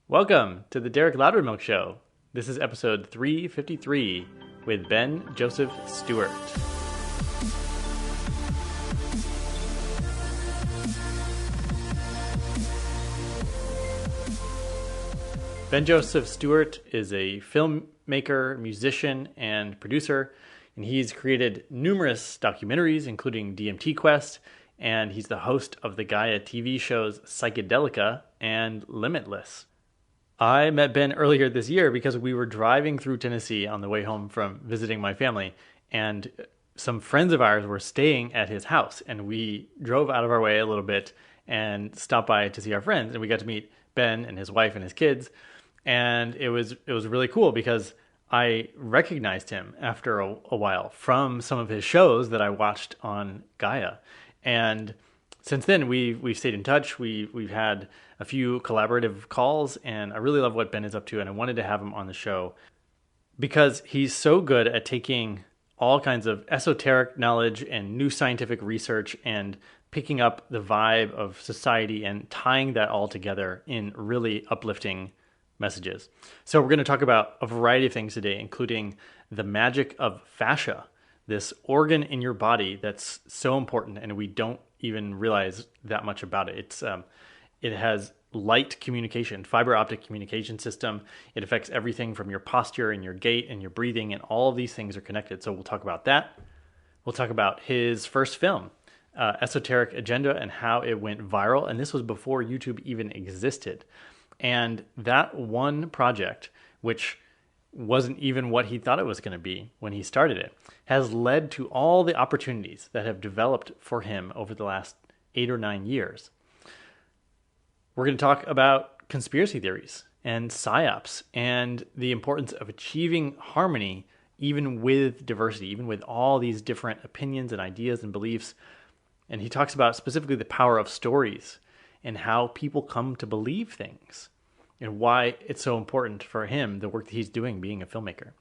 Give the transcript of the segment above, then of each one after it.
Welcome to the Derek Loudermilk Show. This is episode 353 with Ben Joseph Stewart. Ben Joseph Stewart is a filmmaker, musician, and producer, and he's created numerous documentaries, including DMT Quest, and he's the host of the Gaia TV shows Psychedelica and Limitless. I met Ben earlier this year because we were driving through Tennessee on the way home from visiting my family, and some friends of ours were staying at his house, and we drove out of our way a little bit and stopped by to see our friends, and we got to meet Ben and his wife and his kids, and it was really cool because I recognized him after a while from some of his shows that I watched on Gaia, and since then we've stayed in touch. We've had a few collaborative calls, and I really love what Ben is up to, and I wanted to have him on the show because he's so good at taking all kinds of esoteric knowledge and new scientific research and picking up the vibe of society and tying that all together in really uplifting messages. So we're going to talk about a variety of things today, including the magic of fascia, this organ in your body that's so important, and we don't even realize that much about it. It has light communication, fiber optic communication system. It affects everything from your posture and your gait and your breathing, and all of these things are connected. So we'll talk about that. We'll talk about his first film, Esoteric Agenda, and how it went viral. And this was before YouTube even existed. And that one project, which wasn't even what he thought it was going to be when he started it, has led to all the opportunities that have developed for him over the last 8 or 9 years. We're going to talk about conspiracy theories and psyops and the importance of achieving harmony even with diversity, even with all these different opinions and ideas and beliefs. And he talks about specifically the power of stories and how people come to believe things and why it's so important for him, the work that he's doing being a filmmaker.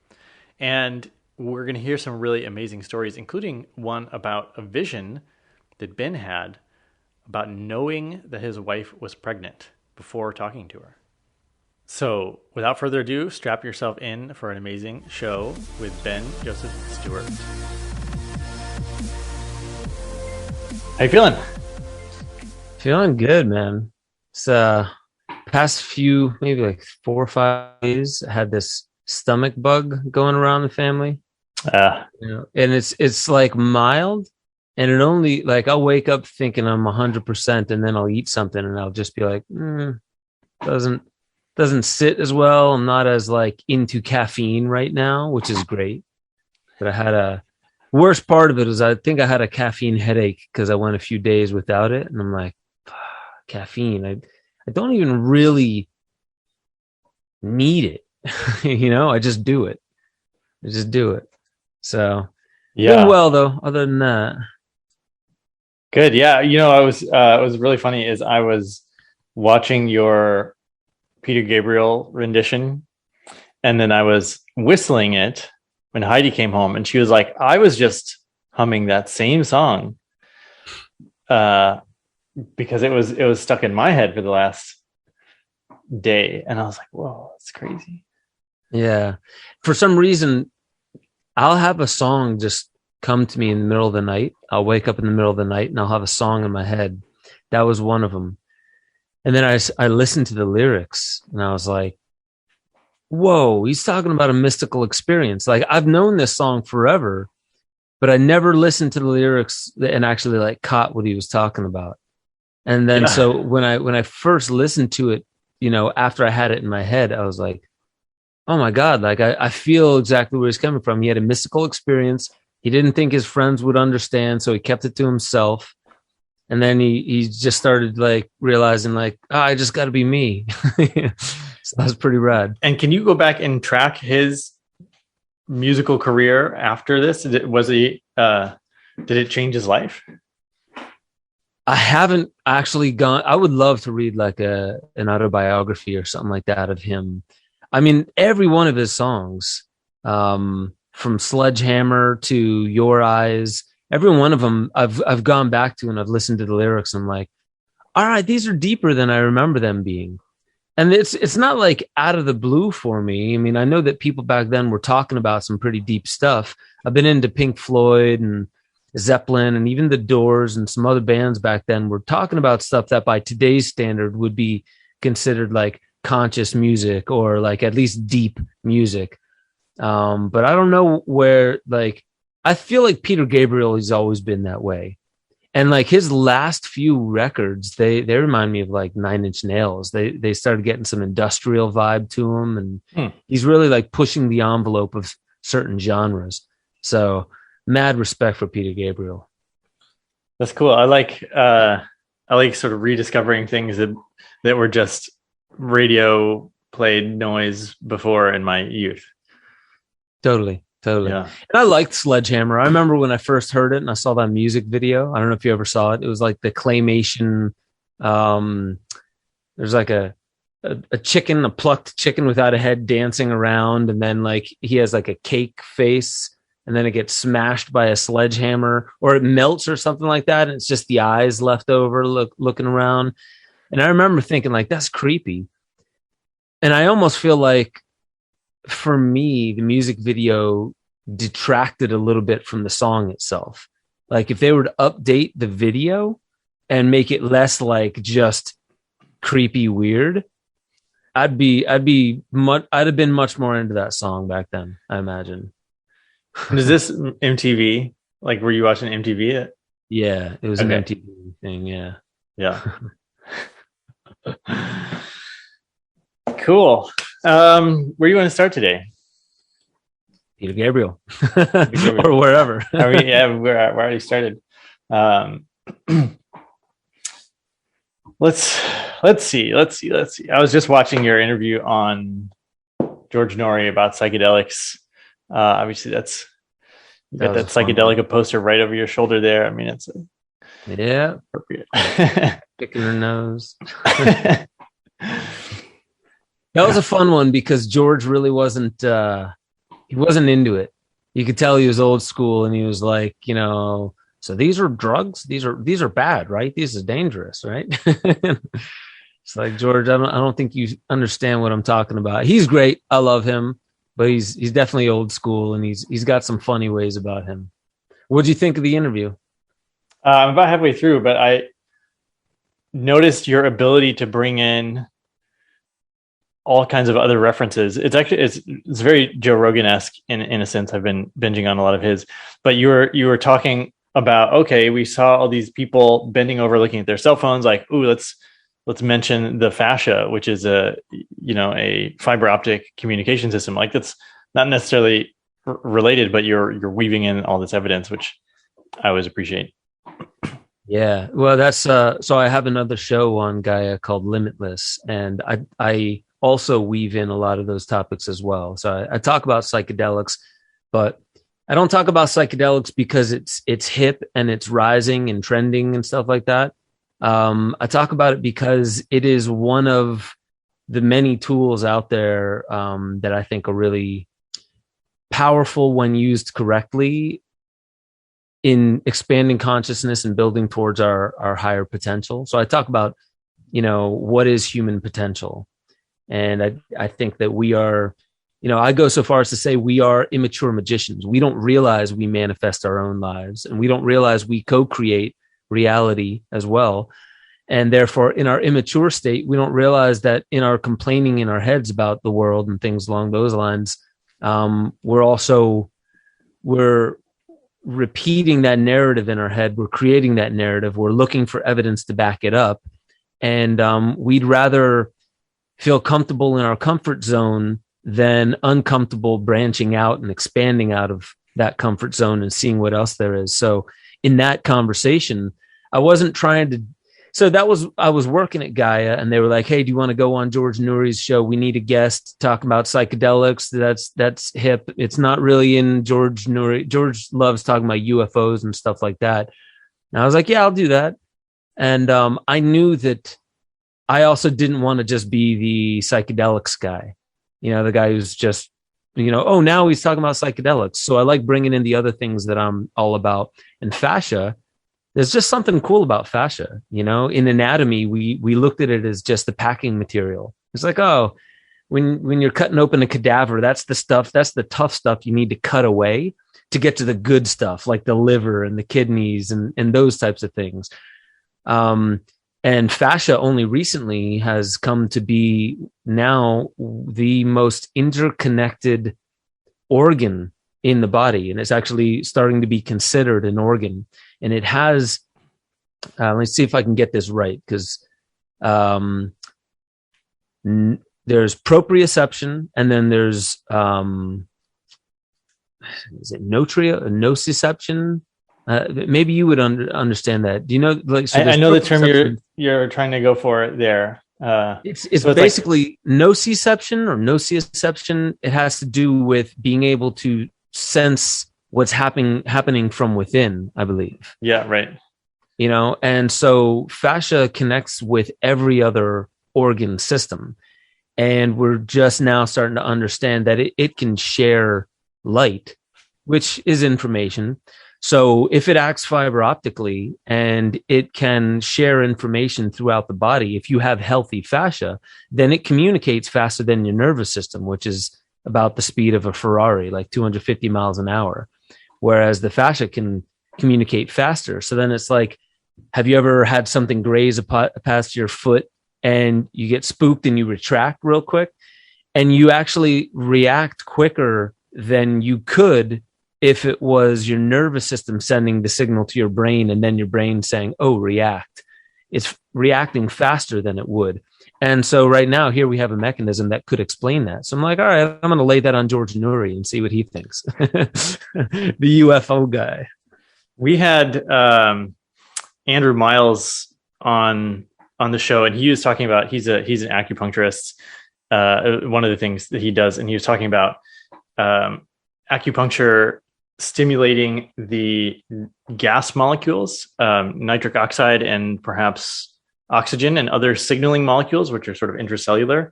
And we're going to hear some really amazing stories, including one about a vision that Ben had about knowing that his wife was pregnant before talking to her. So without further ado, strap yourself in for an amazing show with Ben Joseph Stewart. How you feeling? Feeling good, man. It's past few, maybe like 4 or 5 days, I had this stomach bug going around the family. And it's like mild, and it only like I'll wake up thinking I'm 100%, and then I'll eat something and I'll just be like, doesn't sit as well. I'm not as like into caffeine right now, which is great. But I had a worst part of it is I think I had a caffeine headache because I went a few days without it, and I'm like, caffeine. I don't even really need it. I just do it. So Yeah. doing well though, other than that. Good. Yeah. I was, it was really funny is I was watching your Peter Gabriel rendition, and then I was whistling it when Heidi came home, and she was like, I was just humming that same song. Because it was stuck in my head for the last day, and I was like, whoa, that's crazy. Yeah. For some reason, I'll have a song just come to me in the middle of the night. I'll wake up in the middle of the night and I'll have a song in my head. That was one of them. And then I listened to the lyrics and I was like, whoa, he's talking about a mystical experience. Like, I've known this song forever, but I never listened to the lyrics and actually like caught what he was talking about. And then So when I first listened to it, after I had it in my head, I was like, oh my God, like I feel exactly where he's coming from. He had a mystical experience. He didn't think his friends would understand, so he kept it to himself. And then he just started like realizing like, I just got to be me. So that's pretty rad. And can you go back and track his musical career after this? Did it change his life? I haven't actually gone. I would love to read like an autobiography or something like that of him. I mean, every one of his songs, from Sledgehammer to Your Eyes, every one of them I've gone back to and I've listened to the lyrics. And I'm like, all right, these are deeper than I remember them being. And it's not like out of the blue for me. I mean, I know that people back then were talking about some pretty deep stuff. I've been into Pink Floyd and Zeppelin and even the Doors and some other bands back then were talking about stuff that by today's standard would be considered like conscious music or like at least deep music. But I don't know where, like, I feel like Peter Gabriel has always been that way. And like his last few records, they remind me of like Nine Inch Nails. They started getting some industrial vibe to him, and he's really like pushing the envelope of certain genres. So mad respect for Peter Gabriel. That's cool. I like sort of rediscovering things that were just radio played noise before in my youth. Totally. Yeah. And I liked Sledgehammer. I remember when I first heard it and I saw that music video. I don't know if you ever saw it. It was like the claymation. There's like a chicken, a plucked chicken without a head dancing around. And then like he has like a cake face and then it gets smashed by a sledgehammer or it melts or something like that. And it's just the eyes left over looking around. And I remember thinking like, that's creepy. And I almost feel like, for me, the music video detracted a little bit from the song itself. Like if they were to update the video and make it less like just creepy weird, I'd have been much more into that song back then, I imagine. Is this MTV? Like, were you watching MTV? Yeah, it was an MTV thing. Yeah. Cool. Where do you want to start today? Peter Gabriel. Or wherever. We're already started. Let's see. I was just watching your interview on George Norrie about psychedelics. Obviously, you got that psychedelic poster right over your shoulder there. I mean, it's appropriate. Picking her nose. That was a fun one because George really wasn't into it. You could tell he was old school and he was like, so these are drugs. These are bad, right? This is dangerous, right? It's like, George, I don't think you understand what I'm talking about. He's great. I love him, but he's definitely old school and he's got some funny ways about him. What'd you think of the interview? I'm about halfway through, but I noticed your ability to bring in all kinds of other references. It's very Joe Rogan-esque in a sense. I've been binging on a lot of his, but you were talking about, okay, we saw all these people bending over looking at their cell phones, like, ooh, let's mention the fascia, which is a fiber optic communication system. Like that's not necessarily related, but you're weaving in all this evidence, which I always appreciate. Yeah. Well, that's so I have another show on Gaia called Limitless, and I also weave in a lot of those topics as well. So I talk about psychedelics, but I don't talk about psychedelics because it's hip and it's rising and trending and stuff like that. I talk about it because it is one of the many tools out there that I think are really powerful when used correctly in expanding consciousness and building towards our higher potential. So I talk about, what is human potential? And I think that we are, I go so far as to say we are immature magicians. We don't realize we manifest our own lives, and we don't realize we co-create reality as well. And therefore, in our immature state, we don't realize that in our complaining in our heads about the world and things along those lines, we're repeating that narrative in our head. We're creating that narrative. We're looking for evidence to back it up. And we'd rather feel comfortable in our comfort zone than uncomfortable branching out and expanding out of that comfort zone and seeing what else there is. So in that conversation, I wasn't trying to, I was working at Gaia and they were like, hey, do you want to go on George Norrie's show? We need a guest talking about psychedelics. That's hip. It's not really in George Norrie. George loves talking about UFOs and stuff like that. And I was like, yeah, I'll do that. And I knew that I also didn't want to just be the psychedelics guy, the guy who's just, oh, now he's talking about psychedelics. So I like bringing in the other things that I'm all about. And fascia, there's just something cool about fascia. In anatomy, we looked at it as just the packing material. It's like, oh, when you're cutting open a cadaver, that's the tough stuff you need to cut away to get to the good stuff, like the liver and the kidneys and those types of things. And fascia only recently has come to be now the most interconnected organ in the body, and it's actually starting to be considered an organ. And it has, let's see if I can get this right, because there's proprioception, and then there's is it nociception? Maybe you would understand that. Do you know? Like, so I know the term you're trying to go for there. It's basically like nociception or nociception. It has to do with being able to sense what's happening from within, I believe. Yeah, right. You know, and so fascia connects with every other organ system. And we're just now starting to understand that it can share light, which is information. So if it acts fiber optically and it can share information throughout the body, if you have healthy fascia, then it communicates faster than your nervous system, which is about the speed of a Ferrari, like 250 miles an hour. Whereas the fascia can communicate faster. So then it's like, have you ever had something graze past your foot and you get spooked and you retract real quick, and you actually react quicker than you could if it was your nervous system sending the signal to your brain and then your brain saying, oh, react. It's reacting faster than it would. And so right now here we have a mechanism that could explain that. So I'm like, all right, I'm going to lay that on George Nuri and see what he thinks. The UFO guy. We had Andrew Miles on the show, and he was talking about, he's an acupuncturist. One of the things that he does, and he was talking about acupuncture stimulating the gas molecules, nitric oxide and perhaps oxygen and other signaling molecules, which are sort of intracellular,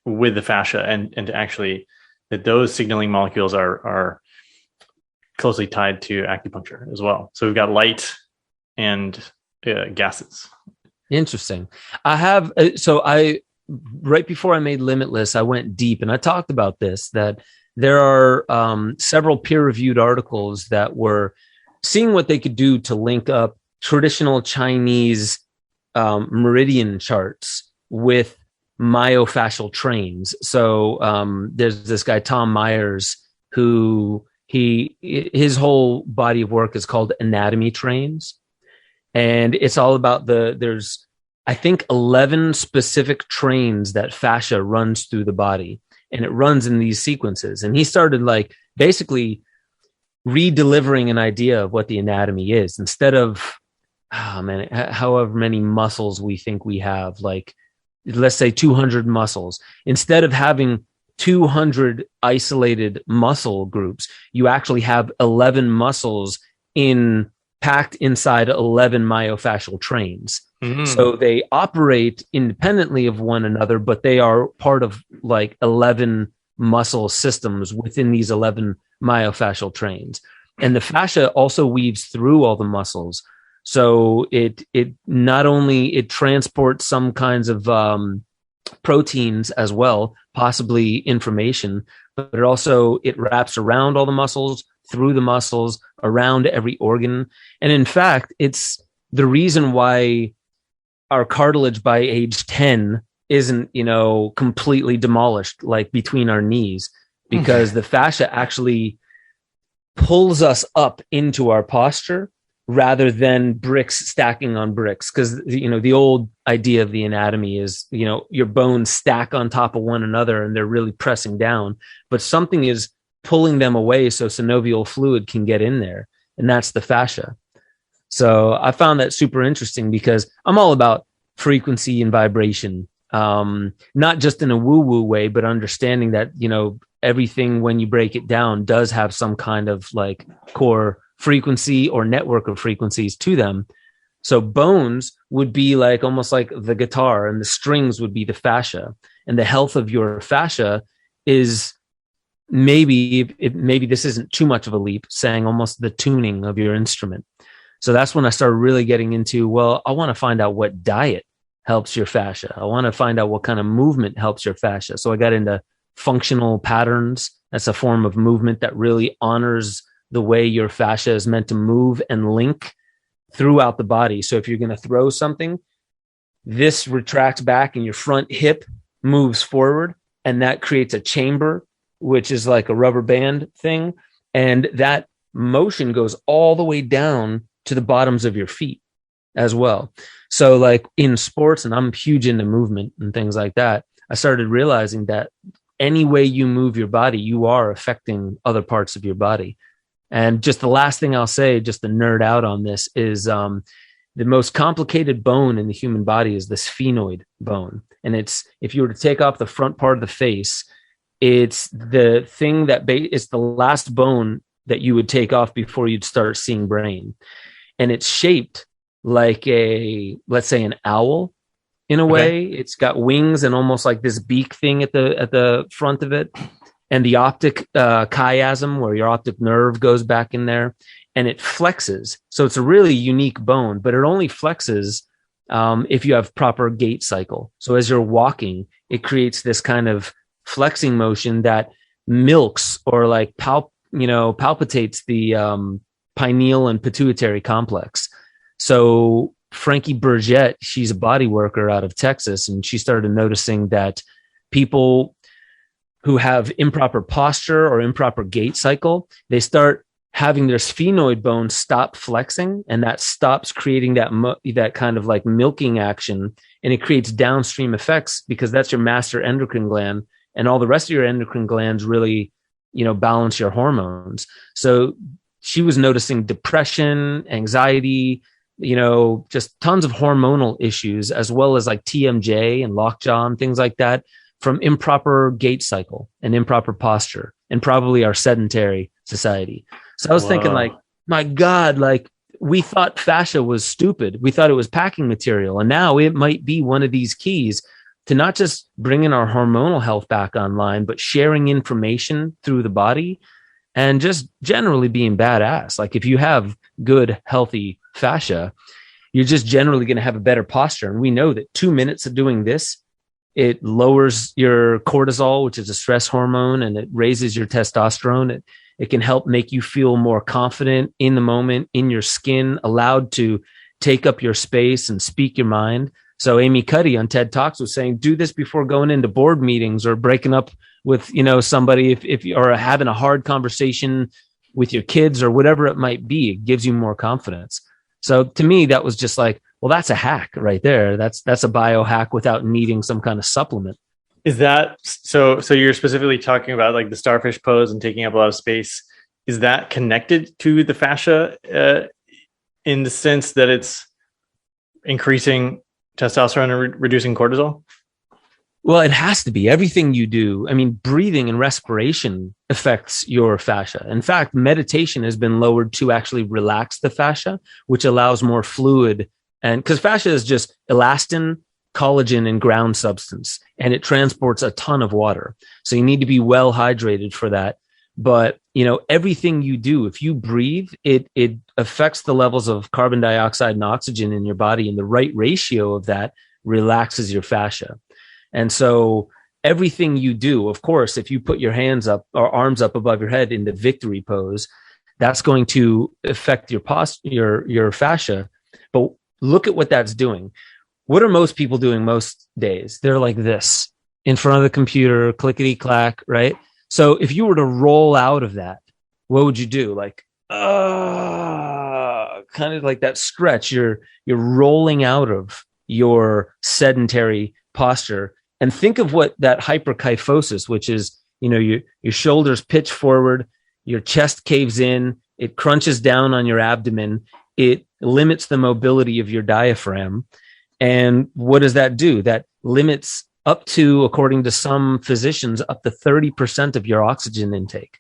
with the fascia, and to actually that those signaling molecules are closely tied to acupuncture as well. So we've got light and gases. Interesting. Right before I made Limitless, I went deep and I talked about this, that there are several peer-reviewed articles that were seeing what they could do to link up traditional Chinese meridian charts with myofascial trains. So there's this guy, Tom Myers, who his whole body of work is called Anatomy Trains. And it's all about there's, I think, 11 specific trains that fascia runs through the body, and it runs in these sequences. And he started like basically redelivering an idea of what the anatomy is, instead of, however many muscles we think we have, like let's say 200 muscles. Instead of having 200 isolated muscle groups, you actually have 11 muscles packed inside 11 myofascial trains. Mm-hmm. So they operate independently of one another, but they are part of like 11 muscle systems within these 11 myofascial trains. And the fascia also weaves through all the muscles. So it not only it transports some kinds of proteins as well, possibly information, but it wraps around all the muscles, through the muscles, around every organ. And in fact, it's the reason why our cartilage by age 10 isn't, completely demolished, like between our knees, because the fascia actually pulls us up into our posture rather than bricks stacking on bricks. Because, the old idea of the anatomy is, your bones stack on top of one another and they're really pressing down, but something is pulling them away so synovial fluid can get in there. And that's the fascia. So I found that super interesting because I'm all about frequency and vibration, not just in a woo-woo way, but understanding that, everything, when you break it down, does have some kind of like core frequency or network of frequencies to them. So bones would be like almost like the guitar, and the strings would be the fascia. And the health of your fascia is maybe this isn't too much of a leap, saying almost the tuning of your instrument. So that's when I started really getting into, well, I want to find out what diet helps your fascia. I want to find out what kind of movement helps your fascia. So I got into functional patterns. That's a form of movement that really honors the way your fascia is meant to move and link throughout the body. So if you're going to throw something, this retracts back and your front hip moves forward, and that creates a chamber, which is like a rubber band thing. And that motion goes all the way down to the bottoms of your feet as well. So like in sports, and I'm huge into movement and things like that, I started realizing that any way you move your body, you are affecting other parts of your body. And just the last thing I'll say, just to nerd out on this, is the most complicated bone in the human body is the sphenoid bone. And it's, if you were to take off the front part of the face, it's the thing that it's the last bone that you would take off before you'd start seeing brain. And it's shaped like let's say an owl in a way. It's got wings and almost like this beak thing at the front of it. And the optic chiasm, where your optic nerve goes back in there, and it flexes. So it's a really unique bone, but it only flexes if you have proper gait cycle. So as you're walking, it creates this kind of flexing motion that milks or like palpitates the pineal and pituitary complex. So Frankie Burgett, she's a body worker out of Texas, and she started noticing that people who have improper posture or improper gait cycle, they start having their sphenoid bone stop flexing, and that stops creating that kind of like milking action, and it creates downstream effects because that's your master endocrine gland, and all the rest of your endocrine glands really, balance your hormones. So she was noticing depression, anxiety, just tons of hormonal issues, as well as like TMJ and lockjaw and things like that, from improper gait cycle and improper posture, and probably our sedentary society. So I was thinking, like, my God, like, we thought fascia was stupid. We thought it was packing material. And now it might be one of these keys to not just bringing our hormonal health back online, but sharing information through the body and just generally being badass. Like, if you have good, healthy fascia, you're just generally going to have a better posture. And we know that 2 minutes of doing this, it lowers your cortisol, which is a stress hormone, and it raises your testosterone. It can help make you feel more confident in the moment, in your skin, allowed to take up your space and speak your mind. So Amy Cuddy on TED Talks was saying, do this before going into board meetings or breaking up with, somebody, if you are having a hard conversation with your kids or whatever it might be. It gives you more confidence. So to me, that was just like, well, that's a hack right there. That's a biohack without needing some kind of supplement. Is that so? So you're specifically talking about like the starfish pose and taking up a lot of space. Is that connected to the fascia in the sense that it's increasing testosterone and reducing cortisol? Well, it has to be. Everything you do, I mean, breathing and respiration affects your fascia. In fact, meditation has been lowered to actually relax the fascia, which allows more fluid. And because fascia is just elastin, collagen, and ground substance, and it transports a ton of water. So you need to be well hydrated for that. But, everything you do, if you breathe, it affects the levels of carbon dioxide and oxygen in your body, and the right ratio of that relaxes your fascia. And so everything you do, of course, if you put your hands up or arms up above your head in the victory pose, that's going to affect your fascia. But look at what that's doing. What are most people doing most days? They're like this in front of the computer, clickety clack, right? So if you were to roll out of that, what would you do? Like, kind of like that stretch. You're rolling out of your sedentary posture, and think of what that hyperkyphosis, which is, your shoulders pitch forward, your chest caves in, it crunches down on your abdomen, it limits the mobility of your diaphragm. And what does that do? That limits up to, according to some physicians, up to 30% of your oxygen intake.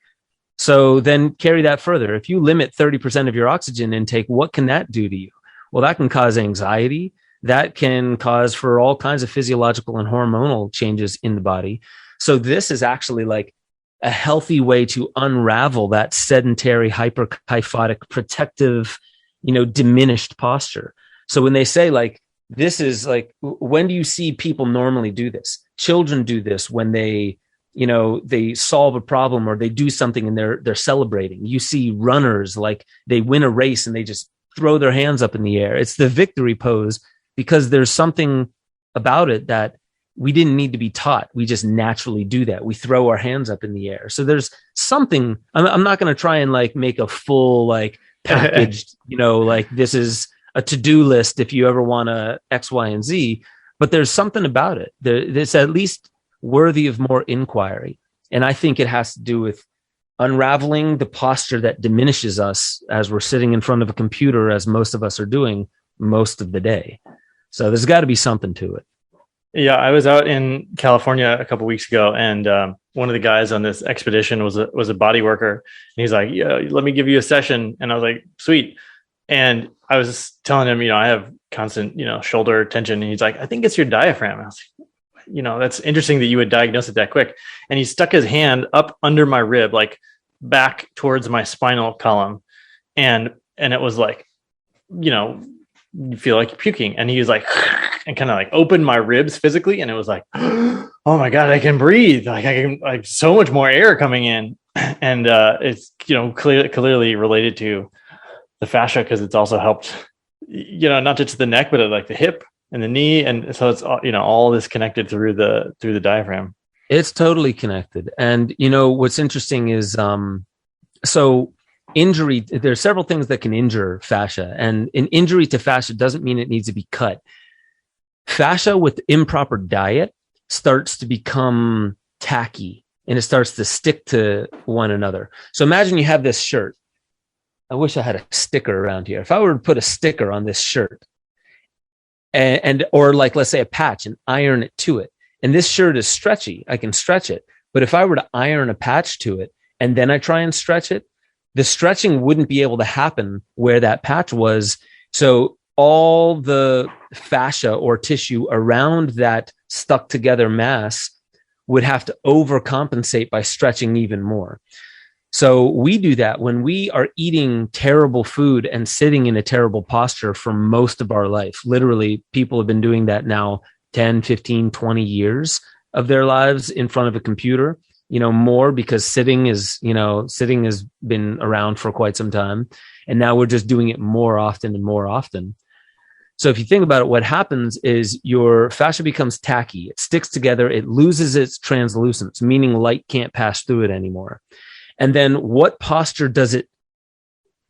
So then carry that further. If you limit 30% of your oxygen intake, what can that do to you? Well, that can cause anxiety. That can cause for all kinds of physiological and hormonal changes in the body. So this is actually like a healthy way to unravel that sedentary, hyperkyphotic, protective, diminished posture. So when they say like, this is like, when do you see people normally do this? Children do this when they, they solve a problem or they do something and they're celebrating. You see runners, like they win a race and they just throw their hands up in the air. It's the victory pose, because there's something about it that we didn't need to be taught. We just naturally do that. We throw our hands up in the air. So there's something. I'm not going to try and like make a full like packaged, like this is a to-do list if you ever want to X, Y, and Z. But there's something about it. It's at least worthy of more inquiry. And I think it has to do with unraveling the posture that diminishes us as we're sitting in front of a computer, as most of us are doing most of the day. So there's got to be something to it. Yeah, I was out in California a couple of weeks ago, and one of the guys on this expedition was a body worker. And he's like, "Yeah, let me give you a session." And I was like, "Sweet." And I was telling him, I have constant, shoulder tension. And he's like, "I think it's your diaphragm." I was like, "That's interesting that you would diagnose it that quick." And he stuck his hand up under my rib, like back towards my spinal column, and it was like, you feel like you're puking. And he was like, and kind of like opened my ribs physically. And it was like, oh my God, I can breathe. Like I can, like so much more air coming in. And it's, clearly related to the fascia, because it's also helped, not just the neck, but like the hip and the knee. And so it's, all this connected through the diaphragm. It's totally connected. And, what's interesting is, so injury, there are several things that can injure fascia, and an injury to fascia doesn't mean it needs to be cut. Fascia with improper diet starts to become tacky and it starts to stick to one another. So imagine you have this shirt. I wish I had a sticker around here. If I were to put a sticker on this shirt or like, let's say a patch, and iron it to it, and this shirt is stretchy, I can stretch it. But if I were to iron a patch to it and then I try and stretch it, the stretching wouldn't be able to happen where that patch was. So all the fascia or tissue around that stuck together mass would have to overcompensate by stretching even more. So we do that when we are eating terrible food and sitting in a terrible posture for most of our life. Literally, people have been doing that now 10, 15, 20 years of their lives in front of a computer, more because sitting has been around for quite some time. And now we're just doing it more often and more often. So if you think about it, what happens is your fascia becomes tacky. It sticks together. It loses its translucence, meaning light can't pass through it anymore. And then what posture does it,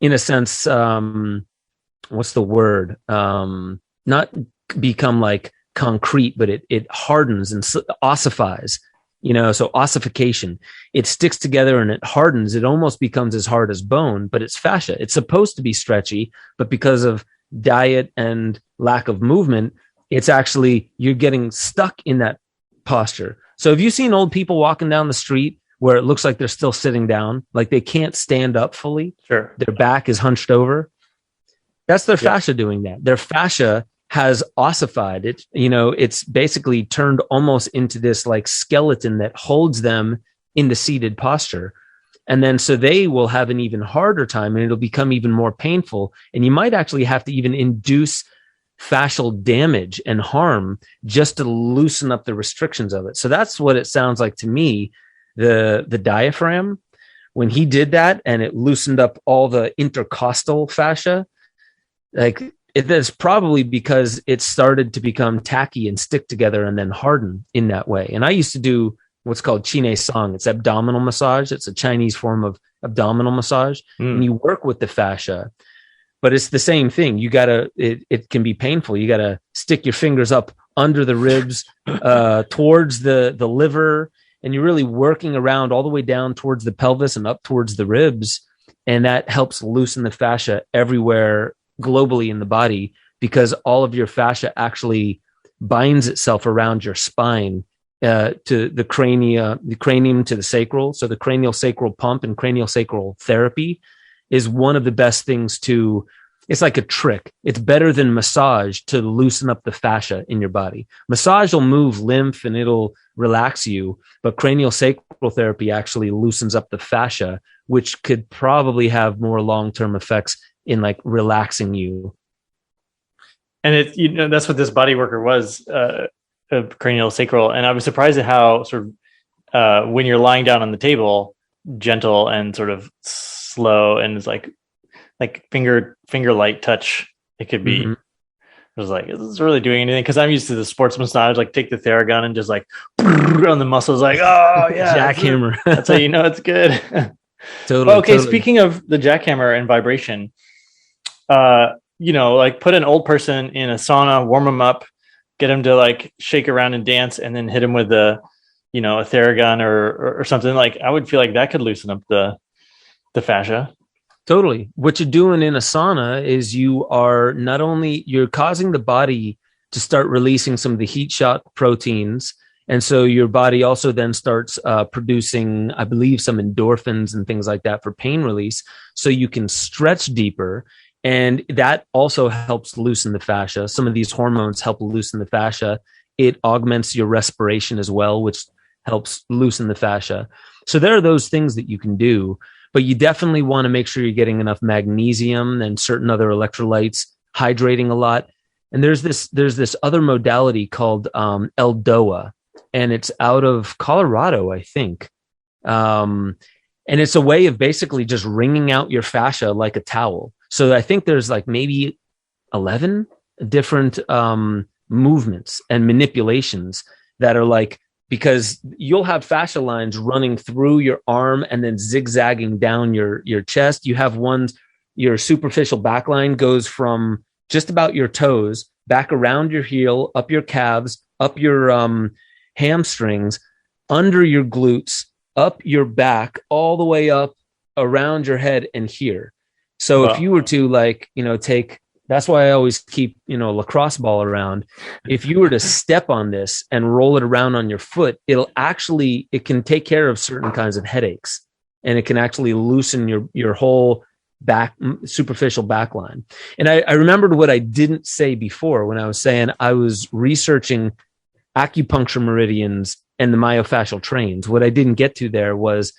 in a sense, what's the word? Not become like concrete, but it hardens and ossifies, so ossification. It sticks together and it hardens. It almost becomes as hard as bone, but it's fascia. It's supposed to be stretchy, but because of diet and lack of movement, it's actually, you're getting stuck in that posture. So have you seen old people walking down the street where it looks like they're still sitting down, like they can't stand up fully? Sure. Their back is hunched over. That's their fascia doing that. Their fascia has ossified. It's basically turned almost into this like skeleton that holds them in the seated posture. And then so they will have an even harder time, and it'll become even more painful. And you might actually have to even induce fascial damage and harm just to loosen up the restrictions of it. So that's what it sounds like to me. The diaphragm, when he did that and it loosened up all the intercostal fascia, like that's probably because it started to become tacky and stick together and then harden in that way. And I used to do what's called Qine Song. It's abdominal massage. It's a Chinese form of abdominal massage. And you work with the fascia, but it's the same thing. It can be painful. You got to stick your fingers up under the ribs, towards the liver, and you're really working around all the way down towards the pelvis and up towards the ribs. And that helps loosen the fascia everywhere globally in the body, because all of your fascia actually binds itself around your spine, to the cranium to the sacral. So the cranial sacral pump and cranial sacral therapy is one of the best things it's like a trick. It's better than massage to loosen up the fascia in your body. Massage will move lymph and it'll relax you, but cranial sacral therapy actually loosens up the fascia, which could probably have more long-term effects in like relaxing you. And that's what this body worker was, a cranial sacral. And I was surprised at how sort of when you're lying down on the table, gentle and sort of slow, and it's like finger light touch. It could be. Mm-hmm. I was like, is this really doing anything? Because I'm used to the sports massage, like take the Theragun and just like on the muscles, like, oh yeah, Jackhammer. That's how you know it's good. Totally. Well, okay, Totally. speaking of the jackhammer and vibration, like put an old person in a sauna, warm them up, get them to like shake around and dance, and then hit them with a Theragun or something. Like I would feel like that could loosen up the fascia. Totally. What you're doing in a sauna is you're causing the body to start releasing some of the heat shock proteins. And so your body also then starts producing, I believe, some endorphins and things like that for pain release. So you can stretch deeper. And that also helps loosen the fascia. Some of these hormones help loosen the fascia. It augments your respiration as well, which helps loosen the fascia. So there are those things that you can do. But you definitely want to make sure you're getting enough magnesium and certain other electrolytes, hydrating a lot. And there's this other modality called Eldoa, and it's out of Colorado, I think. And it's a way of basically just wringing out your fascia like a towel. So I think there's like maybe 11 different movements and manipulations that are like, because you'll have fascia lines running through your arm and then zigzagging down your chest. You have ones, your superficial back line goes from just about your toes, back around your heel, up your calves, up your hamstrings, under your glutes, up your back, all the way up around your head and here. So if you were to take, that's why I always keep, a lacrosse ball around. If you were to step on this and roll it around on your foot, it can take care of certain kinds of headaches, and it can actually loosen your whole back, superficial back line. And I remembered what I didn't say before when I was saying I was researching acupuncture meridians and the myofascial trains. What I didn't get to there was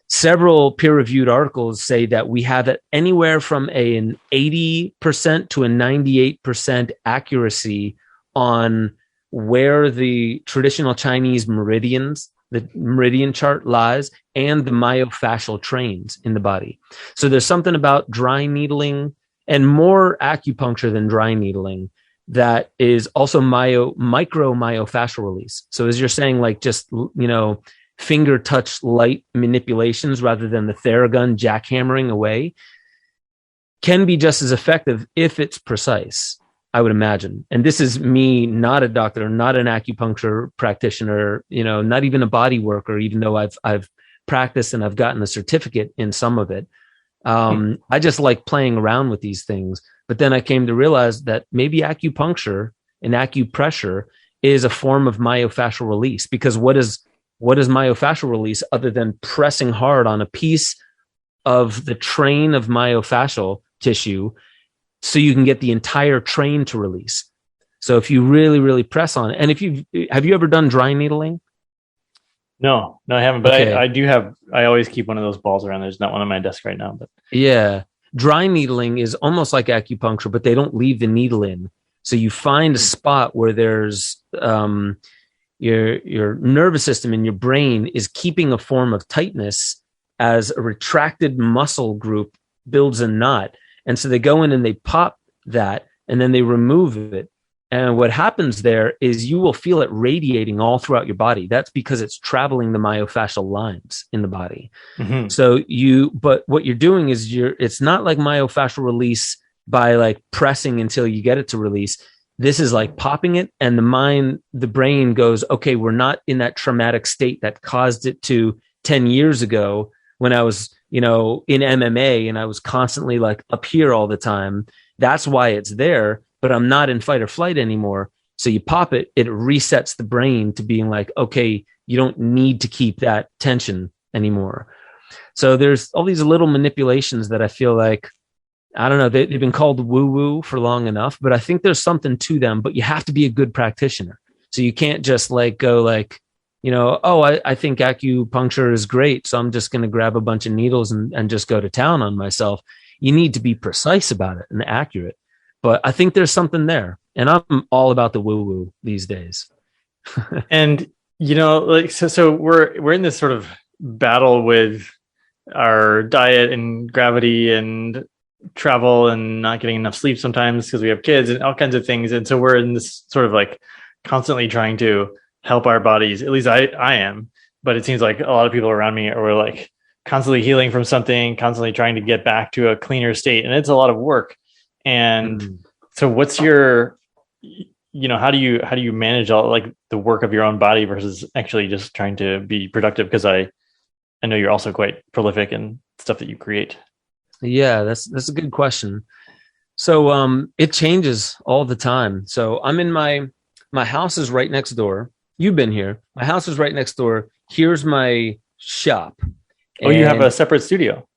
several peer-reviewed articles say that we have it anywhere from an 80% to a 98% accuracy on where the traditional Chinese meridians, the meridian chart lies, and the myofascial trains in the body. So there's something about dry needling and more acupuncture than dry needling that is also micro myofascial release. So as you're saying, like just, finger touch light manipulations rather than the Theragun jackhammering away can be just as effective if it's precise, I would imagine. And this is me, not a doctor, not an acupuncture practitioner, not even a body worker, even though I've practiced and I've gotten a certificate in some of it. I just like playing around with these things. But then I came to realize that maybe acupuncture and acupressure is a form of myofascial release, because what is myofascial release other than pressing hard on a piece of the train of myofascial tissue so you can get the entire train to release? So if you really, really press on it, and have you ever done dry needling? No, I haven't, but okay. I always keep one of those balls around. There's not one on my desk right now, but yeah, dry needling is almost like acupuncture, but they don't leave the needle in. So you find a spot where there's, your nervous system in your brain is keeping a form of tightness as a retracted muscle group builds a knot. And so they go in and they pop that, and then they remove it. And what happens there is you will feel it radiating all throughout your body. That's because it's traveling the myofascial lines in the body. Mm-hmm. So but what you're doing is it's not like myofascial release by like pressing until you get it to release. This is like popping it, and the brain goes, okay, we're not in that traumatic state that caused it to 10 years ago when I was, in MMA and I was constantly like up here all the time. That's why it's there, but I'm not in fight or flight anymore. So you pop it, it resets the brain to being like, okay, you don't need to keep that tension anymore. So there's all these little manipulations that I feel like, I don't know, they've been called woo-woo for long enough, but I think there's something to them, but you have to be a good practitioner. So you can't just like go like, I think acupuncture is great, so I'm just going to grab a bunch of needles and just go to town on myself. You need to be precise about it and accurate. But I think there's something there. And I'm all about the woo-woo these days. And like so we're in this sort of battle with our diet and gravity and travel and not getting enough sleep sometimes because we have kids and all kinds of things. And so we're in this sort of like constantly trying to help our bodies. At least I am, but it seems like a lot of people around me are like constantly healing from something, constantly trying to get back to a cleaner state. And it's a lot of work. And so what's your, how do you manage all like the work of your own body versus actually just trying to be productive? Because I know you're also quite prolific in stuff that you create. Yeah, that's a good question. So it changes all the time. So I'm in my house is right next door. You've been here. My house is right next door. Here's my shop. Oh, you have a separate studio.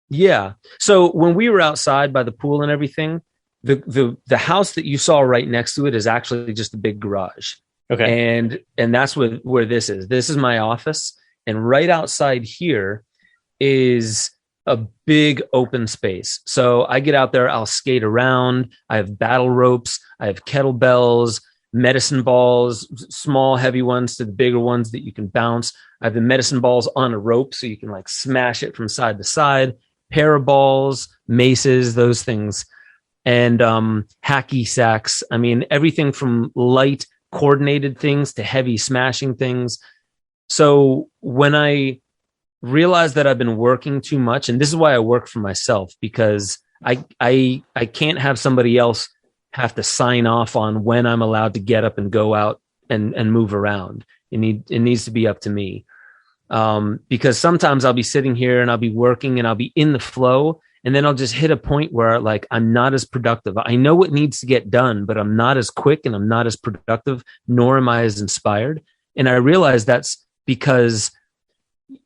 Yeah. So when we were outside by the pool and everything, the house that you saw right next to it is actually just a big garage. Okay. And that's where this is. This is my office. And right outside here is a big open space. So I get out there, I'll skate around. I have battle ropes. I have kettlebells, medicine balls, small, heavy ones to the bigger ones that you can bounce. I have the medicine balls on a rope so you can like smash it from side to side, pair of balls, maces, those things. And hacky sacks. I mean, everything from light coordinated things to heavy smashing things. So when I realized that I've been working too much, and this is why I work for myself, because I can't have somebody else have to sign off on when I'm allowed to get up and go out and move around. It needs to be up to me. Because sometimes I'll be sitting here and I'll be working and I'll be in the flow, and then I'll just hit a point where like I'm not as productive. I know what needs to get done, but I'm not as quick and I'm not as productive, nor am I as inspired. And I realize that's because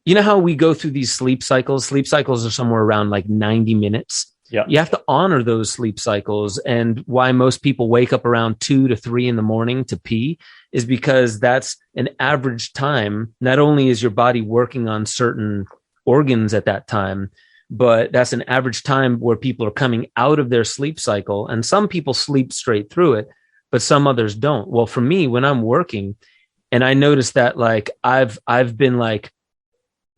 you know how we go through these sleep cycles? Sleep cycles are somewhere around like 90 minutes. Yeah. You have to honor those sleep cycles. And why most people wake up around 2 to 3 in the morning to pee is because that's an average time. Not only is your body working on certain organs at that time, but that's an average time where people are coming out of their sleep cycle. And some people sleep straight through it, but some others don't. Well, for me, when I'm working and I notice that like I've been like,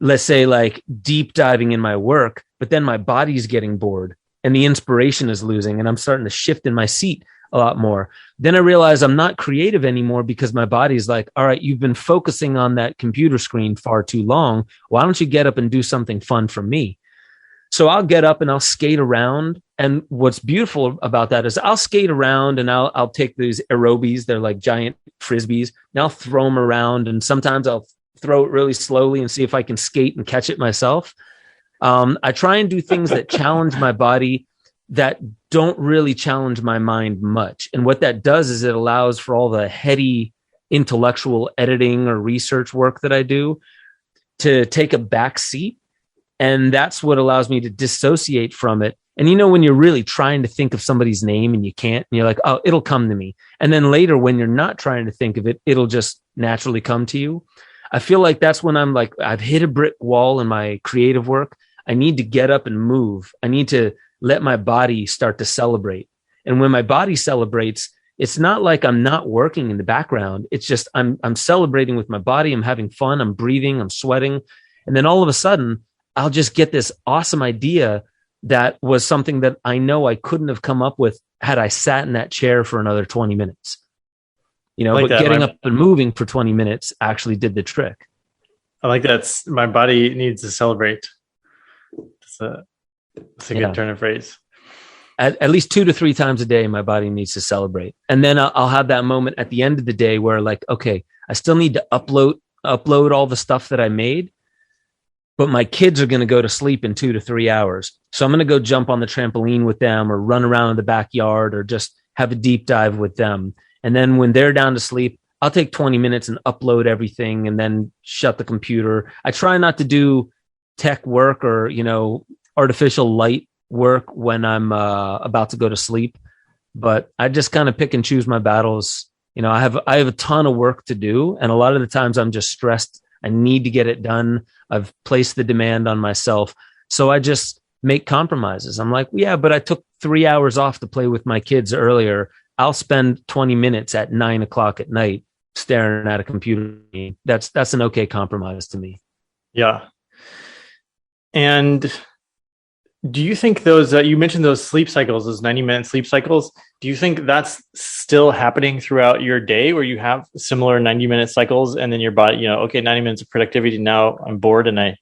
let's say like deep diving in my work, but then my body's getting bored and the inspiration is losing and I'm starting to shift in my seat a lot more. Then I realize I'm not creative anymore because my body's like, all right, you've been focusing on that computer screen far too long. Why don't you get up and do something fun for me? So I'll get up and I'll skate around. And what's beautiful about that is I'll skate around and I'll take these aerobies. They're like giant frisbees. And I'll throw them around. And sometimes I'll throw it really slowly and see if I can skate and catch it myself. I try and do things that challenge my body that don't really challenge my mind much. And what that does is it allows for all the heady intellectual editing or research work that I do to take a back seat. And that's what allows me to dissociate from it. And when you're really trying to think of somebody's name and you can't, and you're like, oh, it'll come to me. And then later when you're not trying to think of it, it'll just naturally come to you. I feel like that's when I'm like, I've hit a brick wall in my creative work. I need to get up and move. I need to let my body start to celebrate. And when my body celebrates, it's not like I'm not working in the background. It's just I'm celebrating with my body. I'm having fun. I'm breathing. I'm sweating. And then all of a sudden, I'll just get this awesome idea that was something that I know I couldn't have come up with had I sat in that chair for another 20 minutes. But getting up and moving for 20 minutes actually did the trick. I like that. My body needs to celebrate. It's a good turn of phrase. At least 2 to 3 times a day, my body needs to celebrate. And then I'll have that moment at the end of the day where like, okay, I still need to upload all the stuff that I made, but my kids are going to go to sleep in 2 to 3 hours. So I'm going to go jump on the trampoline with them or run around in the backyard or just have a deep dive with them. And then when they're down to sleep, I'll take 20 minutes and upload everything and then shut the computer. I try not to do tech work or, artificial light work when I'm about to go to sleep, but I just kind of pick and choose my battles. I have a ton of work to do. And a lot of the times I'm just stressed. I need to get it done. I've placed the demand on myself. So I just make compromises. I'm like, yeah, but I took 3 hours off to play with my kids earlier, I'll spend 20 minutes at 9 o'clock at night staring at a computer. That's an okay compromise to me. Yeah. And do you think those, you mentioned those sleep cycles, those 90-minute sleep cycles, do you think that's still happening throughout your day where you have similar 90-minute cycles and then your body, okay, 90 minutes of productivity, now I'm bored and I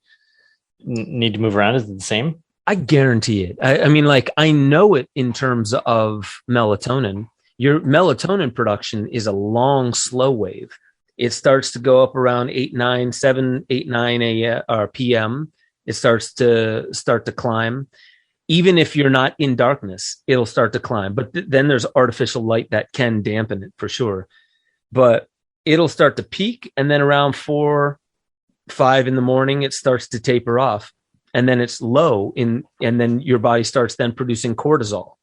need to move around? Is it the same? I guarantee it. I mean, like, I know it in terms of melatonin. Your melatonin production is a long, slow wave. It starts to go up around 8, 9 a.m. or p.m. It starts to climb. Even if you're not in darkness, it'll start to climb. But then there's artificial light that can dampen it for sure. But it'll start to peak, and then around 4, 5 in the morning, it starts to taper off, and then it's low and then your body starts then producing cortisol.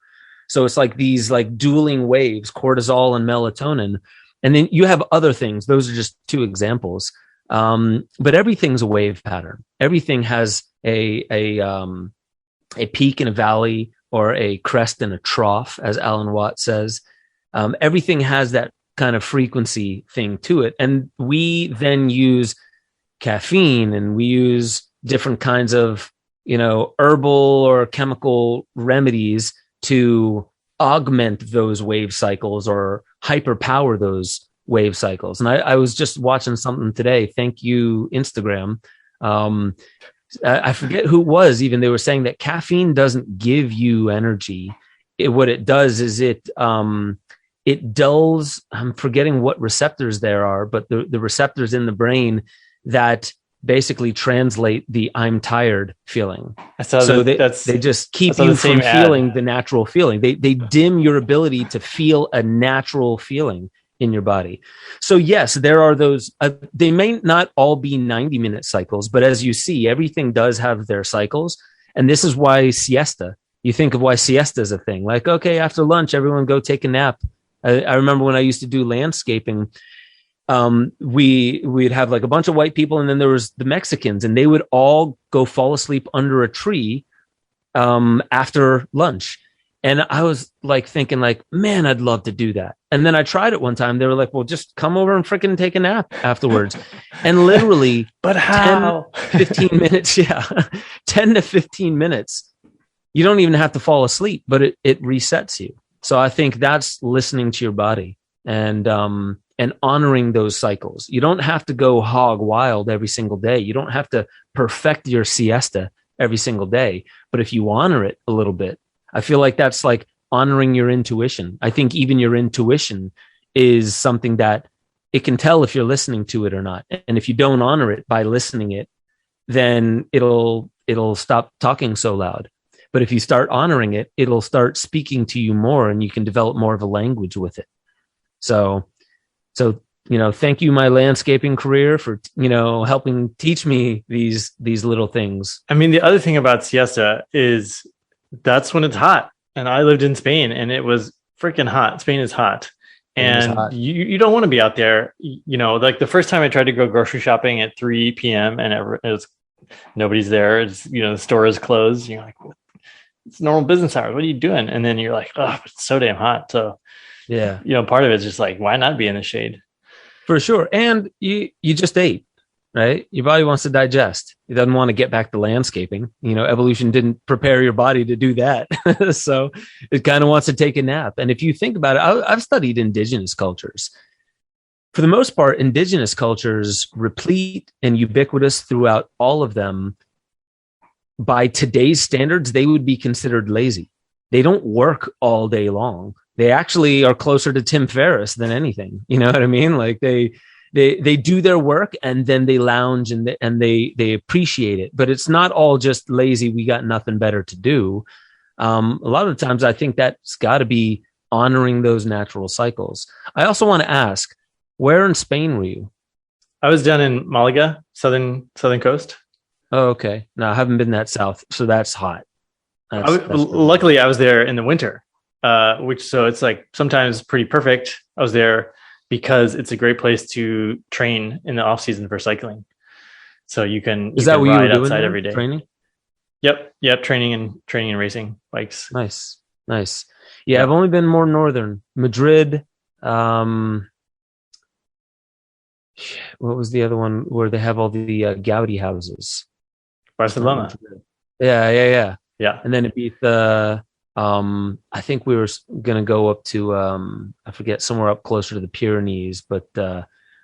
So it's like these like dueling waves, cortisol and melatonin. And then you have other things. Those are just 2 examples. But everything's a wave pattern. Everything has a peak and a valley, or a crest and a trough, as Alan Watts says. Everything has that kind of frequency thing to it. And we then use caffeine, and we use different kinds of, herbal or chemical remedies to augment those wave cycles or hyperpower those wave cycles. And I was just watching something today. Thank you, Instagram. I forget who it was even. They were saying that caffeine doesn't give you energy. What it does is it dulls, I'm forgetting what receptors there are, but the receptors in the brain that basically translate the "I'm tired" feeling. So they just keep you from feeling the natural feeling. They dim your ability to feel a natural feeling in your body. So yes, there are those, they may not all be 90-minute cycles, but as you see, everything does have their cycles. And this is why siesta, you think of why siesta is a thing. Like, okay, after lunch, everyone go take a nap. I remember when I used to do landscaping, we'd have like a bunch of white people, and then there was the Mexicans, and they would all go fall asleep under a tree after lunch. And I was like thinking like, man, I'd love to do that. And then I tried it one time. They were like, well, just come over and freaking take a nap afterwards. And literally but how 15 minutes. Yeah. 10 to 15 minutes. You don't even have to fall asleep, but it resets you. So I think that's listening to your body and honoring those cycles. You don't have to go hog wild every single day. You don't have to perfect your siesta every single day. But if you honor it a little bit, I feel like that's like honoring your intuition. I think even your intuition is something that it can tell if you're listening to it or not. And if you don't honor it by listening it, then it'll stop talking so loud. But if you start honoring it, it'll start speaking to you more, and you can develop more of a language with it. So, thank you, my landscaping career, for, helping teach me these little things. I mean, the other thing about siesta is that's when it's hot. And I lived in Spain, and it was freaking hot. Spain is hot. And you don't want to be out there, like the first time I tried to go grocery shopping at 3 p.m. and nobody's there. It's, the store is closed. You're like, it's normal business hours. What are you doing? And then you're like, oh, it's so damn hot. So yeah, part of it's just like, why not be in the shade? For sure. And you just ate, right? Your body wants to digest. It doesn't want to get back to landscaping. Evolution didn't prepare your body to do that. So it kind of wants to take a nap. And if you think about it, I've studied indigenous cultures. For the most part, indigenous cultures, replete and ubiquitous throughout all of them, by today's standards, they would be considered lazy. They don't work all day long. They actually are closer to Tim Ferriss than anything. You know what I mean? Like they do their work, and then they lounge and they appreciate it. But it's not all just lazy. We got nothing better to do. A lot of the times I think that's got to be honoring those natural cycles. I also want to ask, where in Spain were you? I was down in Malaga, southern coast. Oh, okay. No, I haven't been that south. So that's hot. Luckily, I was there in the winter, so it's like sometimes pretty perfect. I was there because it's a great place to train in the off season for cycling. So you can what you were doing outside every day. Training? Yep. Training and racing bikes. Nice. Nice. Yeah, Yeah. I've only been more northern. Madrid. Um, what was the other one where they have all the Gaudi houses? It's not Barcelona. Madrid. Yeah, yeah, yeah. Yeah. And then it beat the. I think we were gonna go up to I forget, somewhere up closer to the Pyrenees, but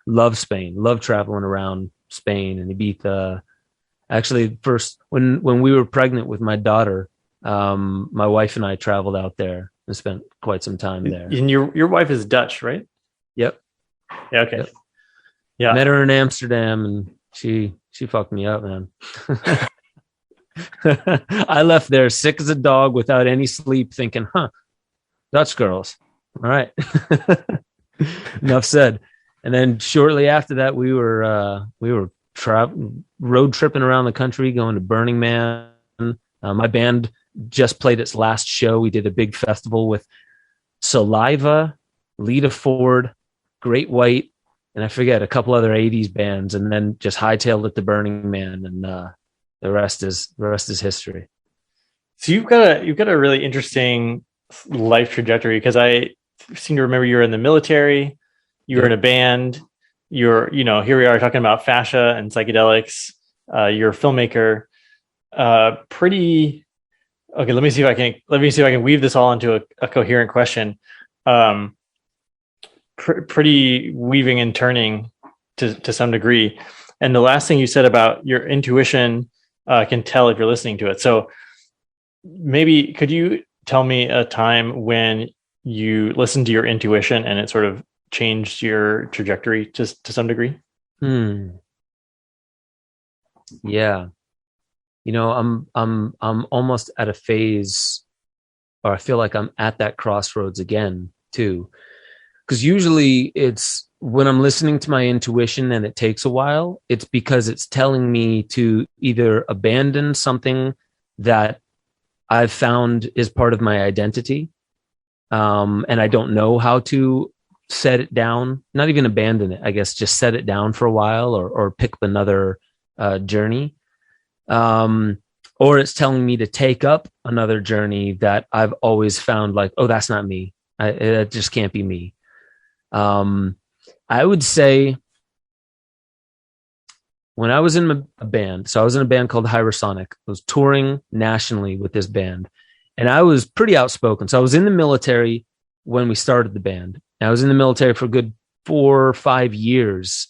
love Spain. Love traveling around Spain, and he beat the. Actually, first when we were pregnant with my daughter, my wife and I traveled out there and spent quite some time there. And your wife is Dutch, right? Yep. Yeah. Okay. Yep. Yeah. Met her in Amsterdam, and she fucked me up, man. I left there sick as a dog without any sleep, thinking, "Huh, Dutch girls." All right. Enough said. And then shortly after that, we were road tripping around the country, going to Burning Man. My band just played its last show. We did a big festival with Saliva, Lita Ford, Great White, and I forget a couple other '80s bands, and then just hightailed it to Burning Man, and the rest is history. So you've got a really interesting life trajectory, because I seem to remember you were in the military, you were in a band, here we are talking about fascia and psychedelics. You're a filmmaker. Pretty okay. Let me see if I can weave this all into a coherent question. Pretty weaving and turning to some degree. And the last thing you said about your intuition can tell if you're listening to it. So maybe could you tell me a time when you listened to your intuition and it sort of changed your trajectory to some degree? Yeah. I'm almost at a phase, or I feel like I'm at that crossroads again too. Because usually it's when I'm listening to my intuition and it takes a while, it's because it's telling me to either abandon something that I've found is part of my identity. And I don't know how to set it down, not even abandon it, I guess, just set it down for a while, or pick up another journey. Or it's telling me to take up another journey that I've always found like, oh, that's not me. It just can't be me. I would say when I was in a band, so I was in a band called Hyrosonic. I was touring nationally with this band, and I was pretty outspoken. So I was in the military when we started the band. And I was in the military for a good 4 or 5 years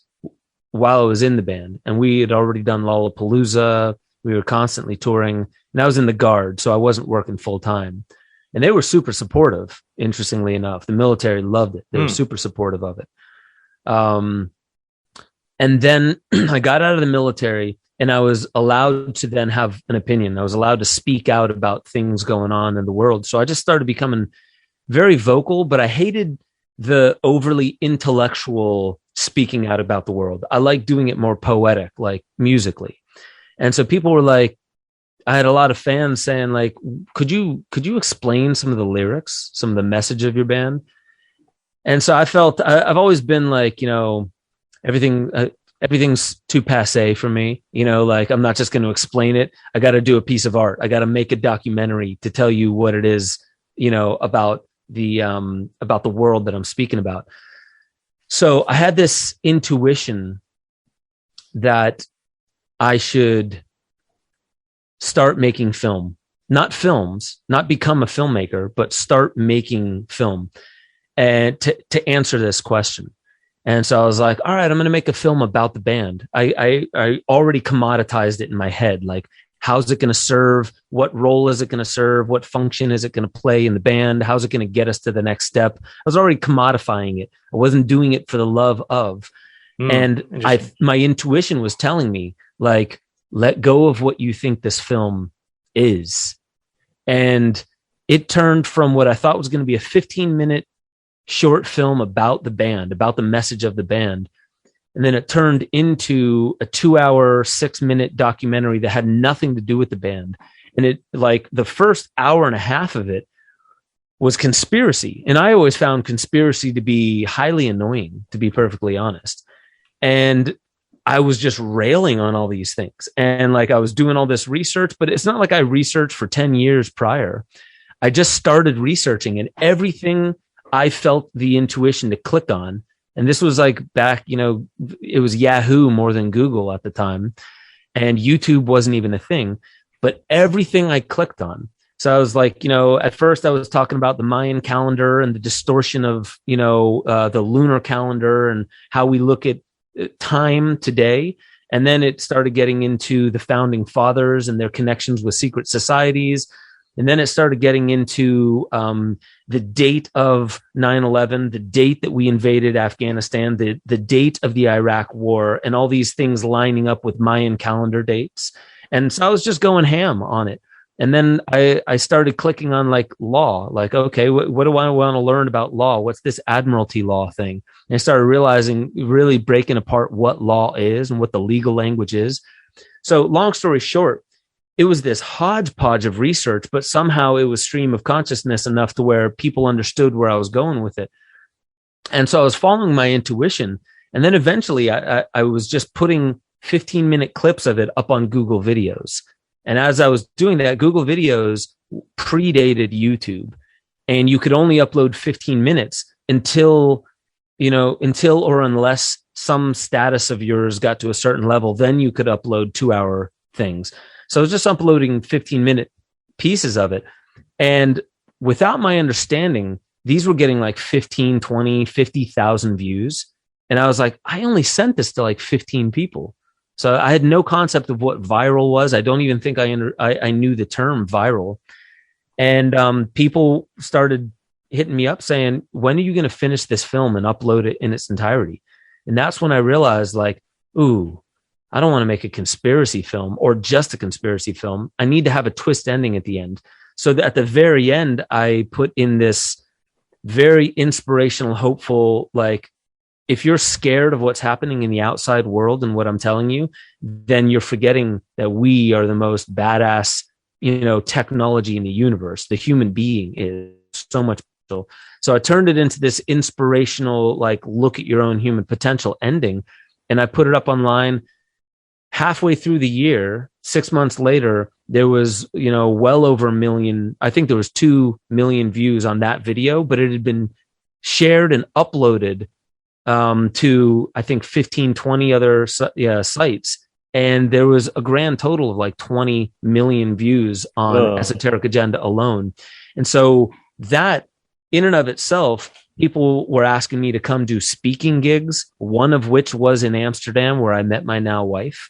while I was in the band, and we had already done Lollapalooza. We were constantly touring, and I was in the Guard, so I wasn't working full time. And they were super supportive, interestingly enough. The military loved it. They were super supportive of it. And then I got out of the military, and I was allowed to then have an opinion. I was allowed to speak out about things going on in the world. So I just started becoming very vocal, but I hated the overly intellectual speaking out about the world. I like doing it more poetic, like musically. And so people were like, I had a lot of fans saying like, could you explain some of the lyrics, some of the message of your band? And so I felt I've always been like, everything's too passé for me. Like I'm not just going to explain it. I got to do a piece of art. I got to make a documentary to tell you what it is, about the world that I'm speaking about. So I had this intuition that I should start making film, not films, not become a filmmaker, but start making film, and to answer this question. And so I was like, all right, I'm going to make a film about the band. I already commoditized it in my head. Like, how's it going to serve? What role is it going to serve? What function is it going to play in the band? How's it going to get us to the next step? I was already commodifying it. I wasn't doing it for the love of. And my intuition was telling me, like, let go of what you think this film is. And it turned from what I thought was going to be a 15-minute short film about the band, about the message of the band. And then it turned into a 2-hour, 6-minute documentary that had nothing to do with the band. And it, like, the first hour and a half of it was conspiracy. And I always found conspiracy to be highly annoying, to be perfectly honest. And I was just railing on all these things. And like, I was doing all this research, but it's not like I researched for 10 years prior. I just started researching, and everything I felt the intuition to click on. And this was like back, it was Yahoo more than Google at the time. And YouTube wasn't even a thing, but everything I clicked on. So I was like, at first I was talking about the Mayan calendar and the distortion of, the lunar calendar and how we look at time today. And then it started getting into the founding fathers and their connections with secret societies. And then it started getting into the date of 9/11, the date that we invaded Afghanistan, the date of the Iraq war, and all these things lining up with Mayan calendar dates. And so I was just going ham on it. And then I started clicking on like law, like, okay, what do I want to learn about law? What's this admiralty law thing? And I started realizing, really breaking apart what law is and what the legal language is. So long story short, it was this hodgepodge of research, but somehow it was stream of consciousness enough to where people understood where I was going with it. And so I was following my intuition. And then eventually I was just putting 15-minute clips of it up on Google Videos. And as I was doing that, Google Videos predated YouTube, and you could only upload 15 minutes until or unless some status of yours got to a certain level, then you could upload 2-hour things. So I was just uploading 15-minute pieces of it. And without my understanding, these were getting like 15, 20, 50,000 views. And I was like, I only sent this to like 15 people. So I had no concept of what viral was. I don't even think I knew the term viral. And people started hitting me up saying, when are you going to finish this film and upload it in its entirety? And that's when I realized, like, ooh, I don't want to make a conspiracy film or just a conspiracy film. I need to have a twist ending at the end. So that at the very end, I put in this very inspirational, hopeful, like, if you're scared of what's happening in the outside world and what I'm telling you, then you're forgetting that we are the most badass, technology in the universe. The human being is so much. So I turned it into this inspirational, like, look at your own human potential ending. And I put it up online. Halfway through the year, 6 months later, there was, well over 1 million. I think there was 2 million views on that video, but it had been shared and uploaded to, I think, 15, 20 other sites. And there was a grand total of like 20 million views on Esoteric Agenda alone. And so that in and of itself, people were asking me to come do speaking gigs, one of which was in Amsterdam, where I met my now wife.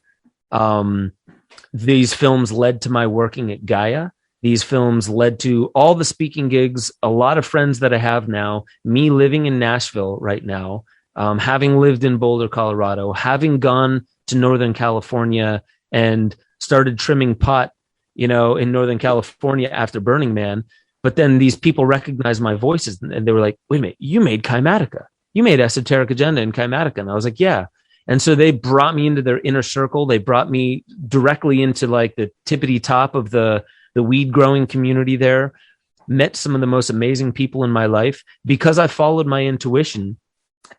These films led to my working at Gaia. These films led to all the speaking gigs, a lot of friends that I have now, me living in Nashville right now, having lived in Boulder, Colorado, having gone to Northern California and started trimming pot, in Northern California after Burning Man. But then these people recognized my voices and they were like, wait a minute, you made Kymatica. You made Esoteric Agenda in Kymatica. And I was like, yeah. And so they brought me into their inner circle. They brought me directly into like the tippity top of the weed growing community there, met some of the most amazing people in my life because I followed my intuition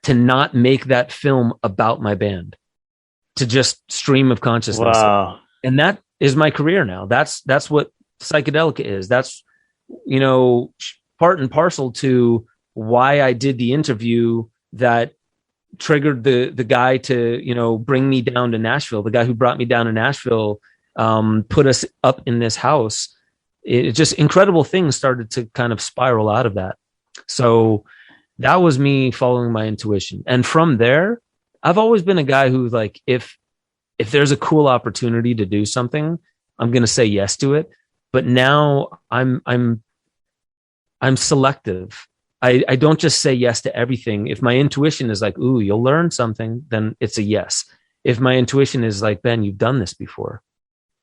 to not make that film about my band, to just stream of consciousness. Wow. And that is my career now. That's what Psychedelica is. That's, part and parcel to why I did the interview that triggered the guy to, bring me down to Nashville. The guy who brought me down to Nashville, put us up in this house. It just incredible things started to kind of spiral out of that. So that was me following my intuition. And from there, I've always been a guy who, like, if there's a cool opportunity to do something, I'm going to say yes to it. But now I'm selective. I don't just say yes to everything. If my intuition is like, ooh, you'll learn something, then it's a yes. If my intuition is like, Ben, you've done this before.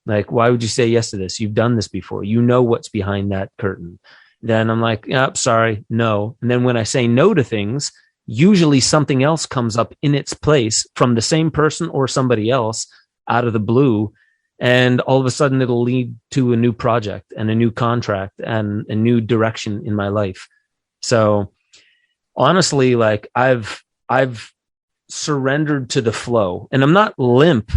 Like, why would you say yes to this? You've done this before. You know what's behind that curtain. Then I'm like, yeah, sorry, no. And then when I say no to things, usually something else comes up in its place from the same person or somebody else out of the blue. And all of a sudden it'll lead to a new project and a new contract and a new direction in my life. So honestly, like I've surrendered to the flow, and I'm not limp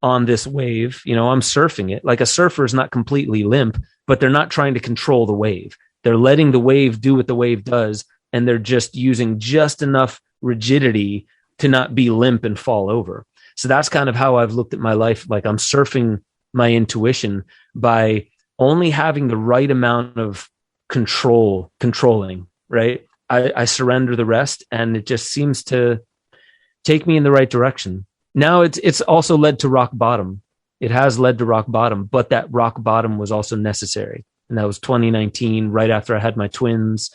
on this wave. I'm surfing it. Like a surfer is not completely limp, but they're not trying to control the wave. They're letting the wave do what the wave does, and they're just using just enough rigidity to not be limp and fall over. So that's kind of how I've looked at my life. Like I'm surfing my intuition by only having the right amount of controlling, right? I surrender the rest, and it just seems to take me in the right direction. Now it's also led to rock bottom. It has led to rock bottom, but that rock bottom was also necessary. And that was 2019, right after I had my twins.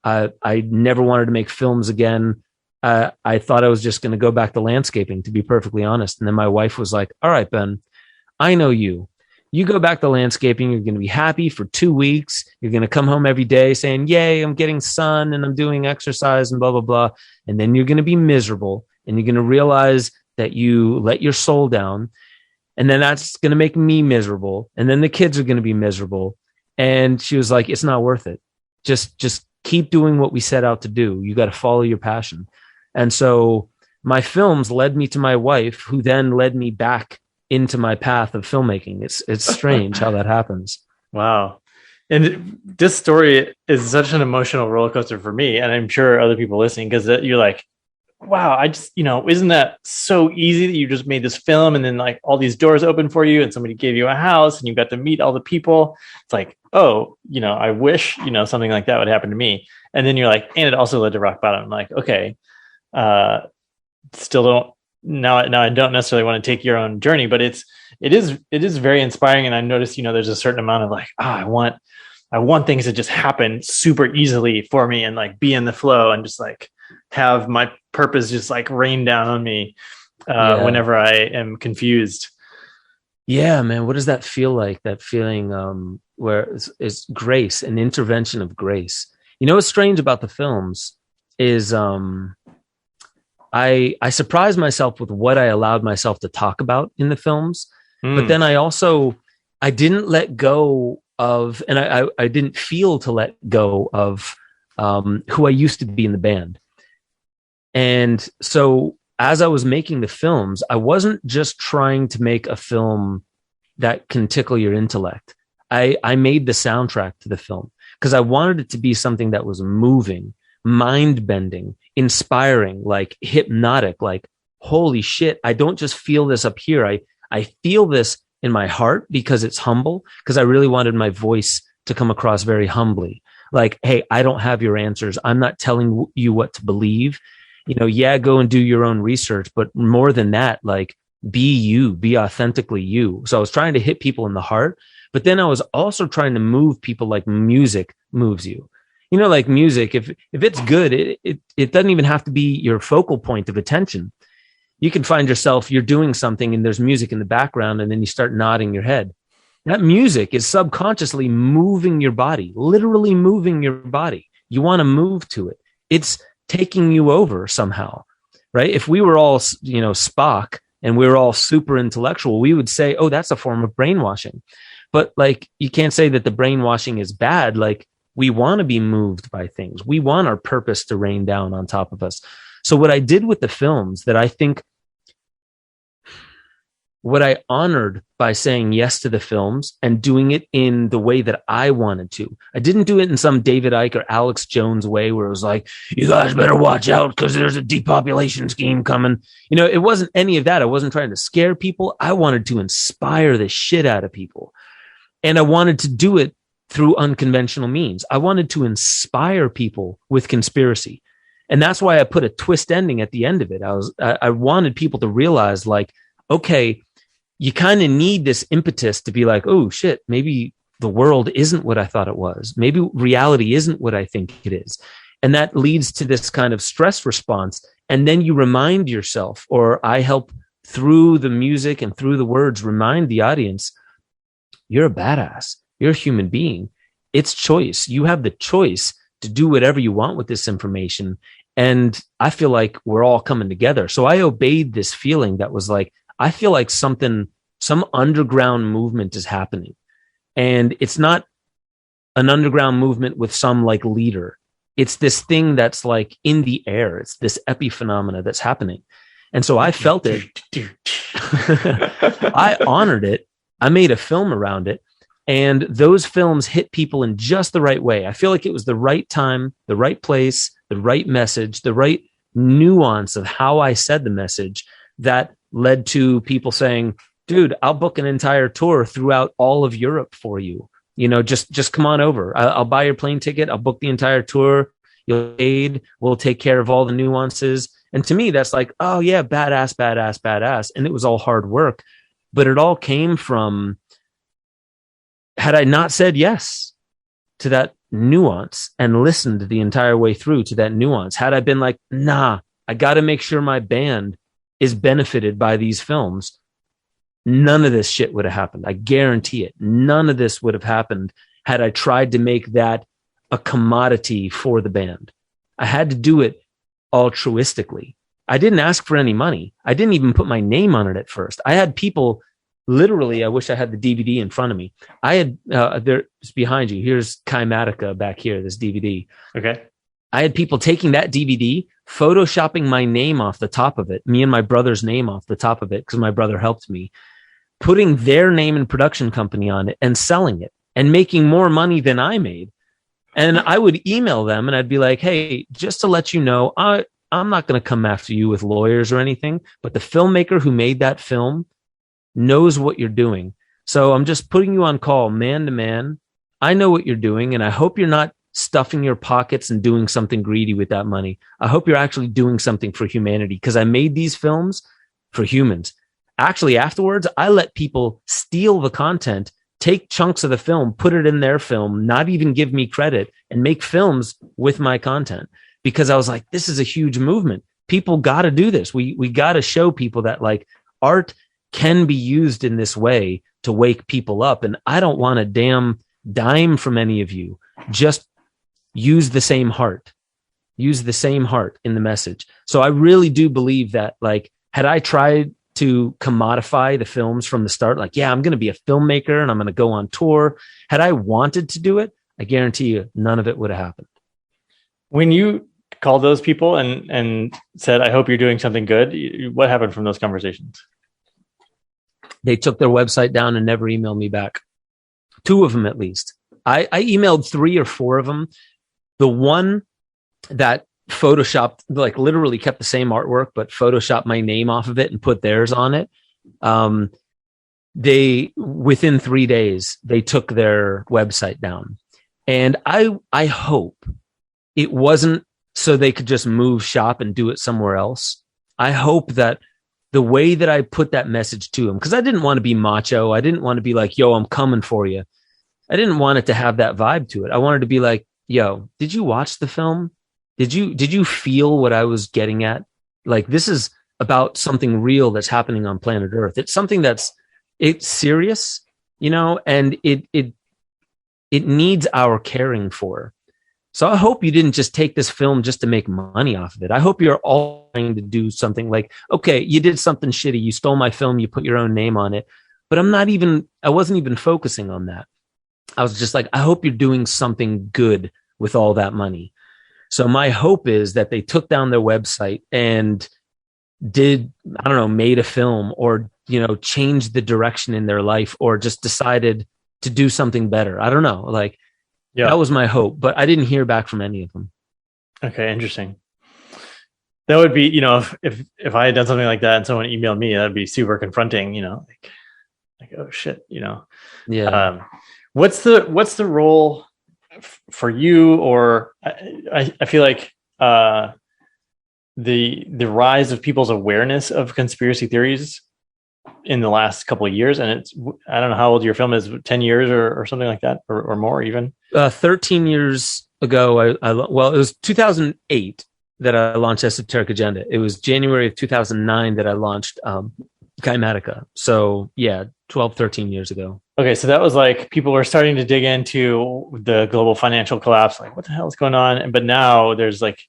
I never wanted to make films again. I thought I was just going to go back to landscaping, to be perfectly honest. And then my wife was like, all right, Ben, I know you. You go back to landscaping. You're going to be happy for 2 weeks. You're going to come home every day saying, yay, I'm getting sun and I'm doing exercise and blah, blah, blah. And then you're going to be miserable. And you're going to realize that you let your soul down. And then that's going to make me miserable. And then the kids are going to be miserable. And she was like, it's not worth it. Just keep doing what we set out to do. You got to follow your passion. And so my films led me to my wife, who then led me back into my path of filmmaking. It's strange how that happens. Wow. And this story is such an emotional roller coaster for me. And I'm sure other people listening, because you're like, wow, I just, isn't that so easy that you just made this film and then like all these doors open for you and somebody gave you a house and you got to meet all the people. It's like, oh, I wish, something like that would happen to me. And then you're like, and it also led to rock bottom. I'm like, okay, still don't, now I don't necessarily want to take your own journey, but it is very inspiring. And I noticed, there's a certain amount of like, I want things to just happen super easily for me and like be in the flow and just like have my purpose just like rain down on me whenever I am confused. Yeah, man. What does that feel like? That feeling where it's grace, an intervention of grace. What's strange about the films is I surprised myself with what I allowed myself to talk about in the films. But then I didn't let go of, and I didn't feel to let go of who I used to be in the band. And so as I was making the films, I wasn't just trying to make a film that can tickle your intellect. I made the soundtrack to the film because I wanted it to be something that was moving, mind-bending, inspiring, like hypnotic, like, holy shit, I don't just feel this up here. I feel this in my heart because it's humble, because I really wanted my voice to come across very humbly. Like, hey, I don't have your answers. I'm not telling you what to believe. Go and do your own research. But more than that, like, be you, be authentically you. So I was trying to hit people in the heart, but then I was also trying to move people like music moves you. Like music, if it's good, it doesn't even have to be your focal point of attention. You can find yourself, you're doing something and there's music in the background and then you start nodding your head. That music is subconsciously moving your body, literally moving your body. You want to move to it. It's taking you over somehow, right? If we were all, Spock and we were all super intellectual, we would say, oh, that's a form of brainwashing. But like, you can't say that the brainwashing is bad. Like, we want to be moved by things. We want our purpose to rain down on top of us. So what I did with the films, that I think what I honored by saying yes to the films and doing it in the way that I wanted to. I didn't do it in some David Icke or Alex Jones way where it was like, you guys better watch out because there's a depopulation scheme coming. It wasn't any of that. I wasn't trying to scare people. I wanted to inspire the shit out of people. And I wanted to do it through unconventional means. I wanted to inspire people with conspiracy. And that's why I put a twist ending at the end of it. I wanted people to realize, like, okay, you kind of need this impetus to be like, oh shit, maybe the world isn't what I thought it was. Maybe reality isn't what I think it is. And that leads to this kind of stress response. And then you remind yourself, or I help through the music and through the words, remind the audience, you're a badass. You're a human being. It's choice. You have the choice to do whatever you want with this information. And I feel like we're all coming together. So I obeyed this feeling that was like, I feel like some underground movement is happening. And it's not an underground movement with some like leader. It's this thing that's like in the air. It's this epiphenomena that's happening. And so I felt it. I honored it. I made a film around it. And those films hit people in just the right way. I feel like it was the right time, the right place, the right message, the right nuance of how I said the message that led to people saying, dude, I'll book an entire tour throughout all of Europe for you. You know, just come on over. I'll buy your plane ticket. I'll book the entire tour. You'll aid. We'll take care of all the nuances. And to me, that's like, oh yeah, badass, badass, badass. And it was all hard work, but it all came from, had I not said yes to that nuance and listened the entire way through to that nuance, had I been like, nah, I got to make sure my band is benefited by these films, none of this shit would have happened. I guarantee it. None of this would have happened had I tried to make that a commodity for the band. I had to do it altruistically. I didn't ask for any money. I didn't even put my name on it at first. I had people literally, I wish I had the DVD in front of me. I had, there's behind you. Here's Kymatica back here, this DVD. Okay. I had people taking that DVD, photoshopping my name off the top of it, me and my brother's name off the top of it, because my brother helped me, putting their name and production company on it and selling it and making more money than I made. And I would email them and I'd be like, hey, just to let you know, I'm not going to come after you with lawyers or anything, but the filmmaker who made that film knows what you're doing. So I'm just putting you on call man to man. I know what you're doing, and I hope you're not stuffing your pockets and doing something greedy with that money. I hope you're actually doing something for humanity, because I made these films for humans. Actually, afterwards, I let people steal the content, take chunks of the film, put it in their film, not even give me credit, and make films with my content, because I was like, this is a huge movement. People got to do this. We got to show people that like art can be used in this way to wake people up. And I don't want a damn dime from any of you. Just use the same heart. Use the same heart in the message. So I really do believe that, like, had I tried to commodify the films from the start, like, yeah, I'm going to be a filmmaker and I'm going to go on tour. Had I wanted to do it, I guarantee you none of it would have happened. When you called those people and said, I hope you're doing something good, what happened from those conversations? They took their website down and never emailed me back. 2 of them, at least. I emailed 3 or 4 of them. The one that photoshopped, like literally kept the same artwork, but photoshopped my name off of it and put theirs on it. They, within 3 days, they took their website down. And I hope it wasn't so they could just move shop and do it somewhere else. I hope that the way that I put that message to them, because I didn't want to be macho. I didn't want to be like, yo, I'm coming for you. I didn't want it to have that vibe to it. I wanted to be like, yo, did you watch the film? Did you feel what I was getting at? Like, this is about something real that's happening on planet Earth. It's something it's serious, you know, and it needs our caring for. So I hope you didn't just take this film just to make money off of it. I hope you're all trying to do something like, okay, you did something shitty. You stole my film. You put your own name on it. But I wasn't even focusing on that. I was just like, I hope you're doing something good with all that money. So my hope is that they took down their website and made a film, or, you know, changed the direction in their life, or just decided to do something better. I don't know. Like, yeah, that was my hope, but I didn't hear back from any of them. Okay, interesting. That would be, you know, if I had done something like that and someone emailed me, that'd be super confronting, you know, like oh shit, you know. Yeah. What's the role for you? Or I feel like the rise of people's awareness of conspiracy theories in the last couple of years, and I don't know how old your film is, 10 years or something like that, or more even. 13 years ago, it was 2008 that I launched Esoteric Agenda. It was January of 2009 that I launched Kymatica. So yeah, 12, 13 years ago. Okay, so that was like people were starting to dig into the global financial collapse, like what the hell is going on? But now there's like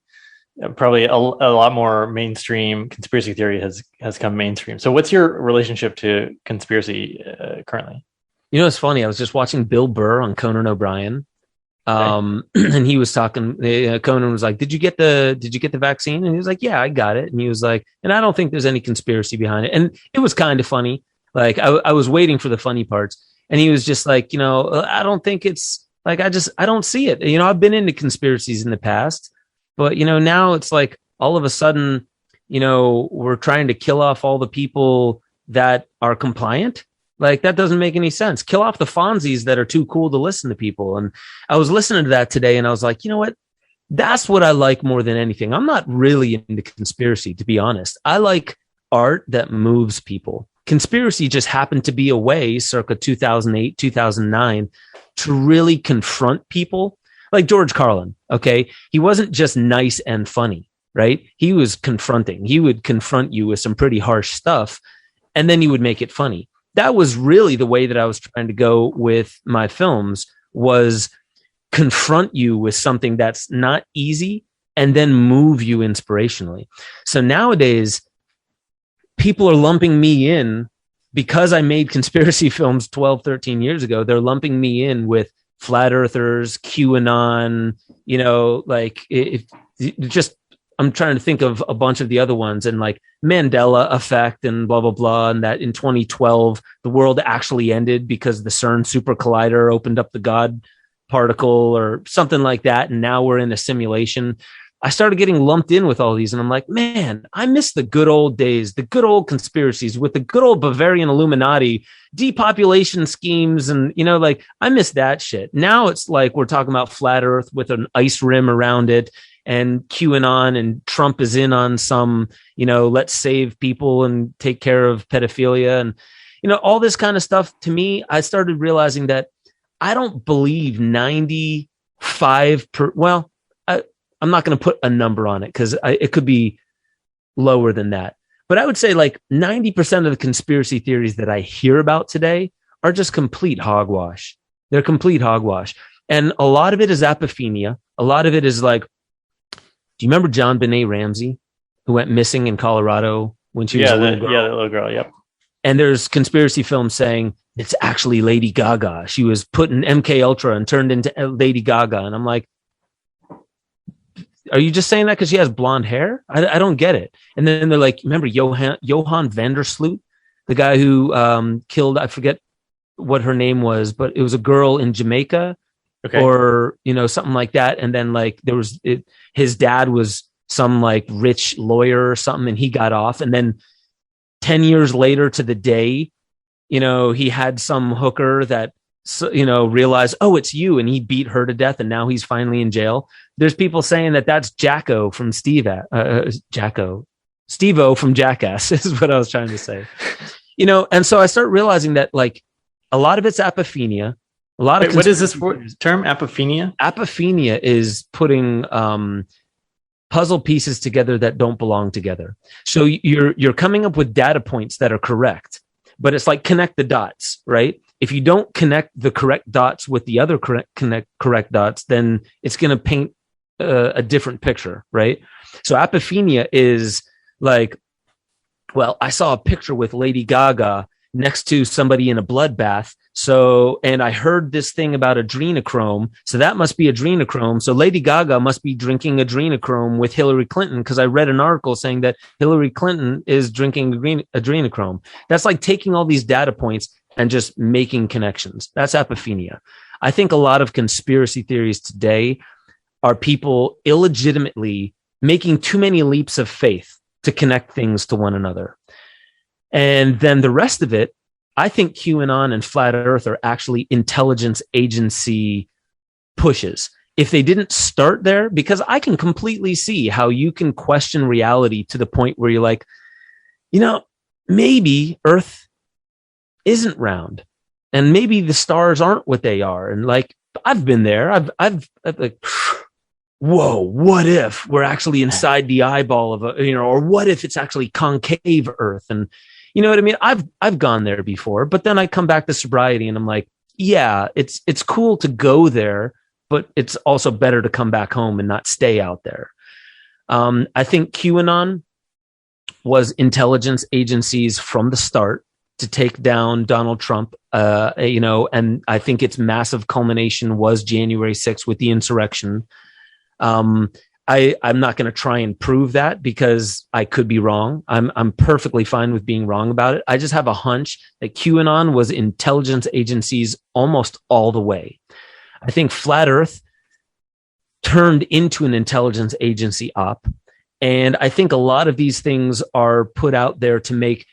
probably a lot more mainstream conspiracy theory has come mainstream. So what's your relationship to conspiracy currently? You know, it's funny. I was just watching Bill Burr on Conan O'Brien. And he was talking, Conan was like, did you get the vaccine? And he was like, yeah, I got it. And he was like, and I don't think there's any conspiracy behind it. And it was kind of funny. Like I was waiting for the funny parts. And he was just like, I don't think it's like, I don't see it. I've been into conspiracies in the past, but, now it's like all of a sudden, we're trying to kill off all the people that are compliant. Like, that doesn't make any sense. Kill off the Fonzies that are too cool to listen to people. And I was listening to that today and I was like, you know what? That's what I like more than anything. I'm not really into conspiracy, to be honest. I like art that moves people. Conspiracy just happened to be a way circa 2008, 2009 to really confront people. Like George Carlin, okay? He wasn't just nice and funny, right? He was confronting. He would confront you with some pretty harsh stuff, and then he would make it funny. That was really the way that I was trying to go with my films, was confront you with something that's not easy and then move you inspirationally. So nowadays, people are lumping me in because I made conspiracy films 12, 13 years ago. They're lumping me in with flat earthers, QAnon, I'm trying to think of a bunch of the other ones, and like Mandela effect and blah, blah, blah. And that in 2012, the world actually ended because the CERN super collider opened up the God particle or something like that. And now we're in a simulation. I started getting lumped in with all these, and I'm like, man, I miss the good old days, the good old conspiracies with the good old Bavarian Illuminati, depopulation schemes. And, I miss that shit. Now it's like we're talking about flat earth with an ice rim around it, and QAnon, and Trump is in on some, let's save people and take care of pedophilia and, all this kind of stuff. To me, I started realizing that I don't believe 95 I'm not going to put a number on it because it could be lower than that. But I would say like 90% of the conspiracy theories that I hear about today are just complete hogwash. They're complete hogwash. And a lot of it is apophenia. A lot of it is like, do you remember John Benet Ramsey, who went missing in Colorado when she was a little girl? Yeah, the little girl, yep. And there's conspiracy films saying it's actually Lady Gaga. She was put in MK Ultra and turned into Lady Gaga. And I'm like, are you just saying that because she has blonde hair? I don't get it. And then they're like, remember Johan van der Sloot, the guy who killed, I forget what her name was, but it was a girl in Jamaica. Okay. Or, something like that. And then like his dad was some like rich lawyer or something, and he got off. And then 10 years later to the day, he had some hooker that, realized, oh, it's you. And he beat her to death. And now he's finally in jail. There's people saying that that's Jacko from Steve-O from Jackass is what I was trying to say, And so I start realizing that like a lot of it's apophenia. A lot of what is this term? Apophenia? Apophenia is putting puzzle pieces together that don't belong together. So you're coming up with data points that are correct, but it's like connect the dots, right? If you don't connect the correct dots with the other correct dots, then it's going to paint a different picture, right? So apophenia is like, well, I saw a picture with Lady Gaga next to somebody in a bloodbath. So, and I heard this thing about adrenochrome. So that must be adrenochrome. So Lady Gaga must be drinking adrenochrome with Hillary Clinton, because I read an article saying that Hillary Clinton is drinking adrenochrome. That's like taking all these data points and just making connections. That's apophenia. I think a lot of conspiracy theories today are people illegitimately making too many leaps of faith to connect things to one another. And then the rest of it, I think QAnon and Flat Earth are actually intelligence agency pushes. If they didn't start there, because I can completely see how you can question reality to the point where you're like, maybe Earth isn't round, and maybe the stars aren't what they are. And like, I've been there. I've like, whoa, what if we're actually inside the eyeball of or what if it's actually concave Earth? And you know what I mean? I've gone there before, but then I come back to sobriety and I'm like, yeah, it's cool to go there, but it's also better to come back home and not stay out there. I think QAnon was intelligence agencies from the start to take down Donald Trump, and I think its massive culmination was January 6th with the insurrection. I'm not going to try and prove that because I could be wrong. I'm perfectly fine with being wrong about it. I just have a hunch that QAnon was intelligence agencies almost all the way. I think Flat Earth turned into an intelligence agency op. And I think a lot of these things are put out there to make,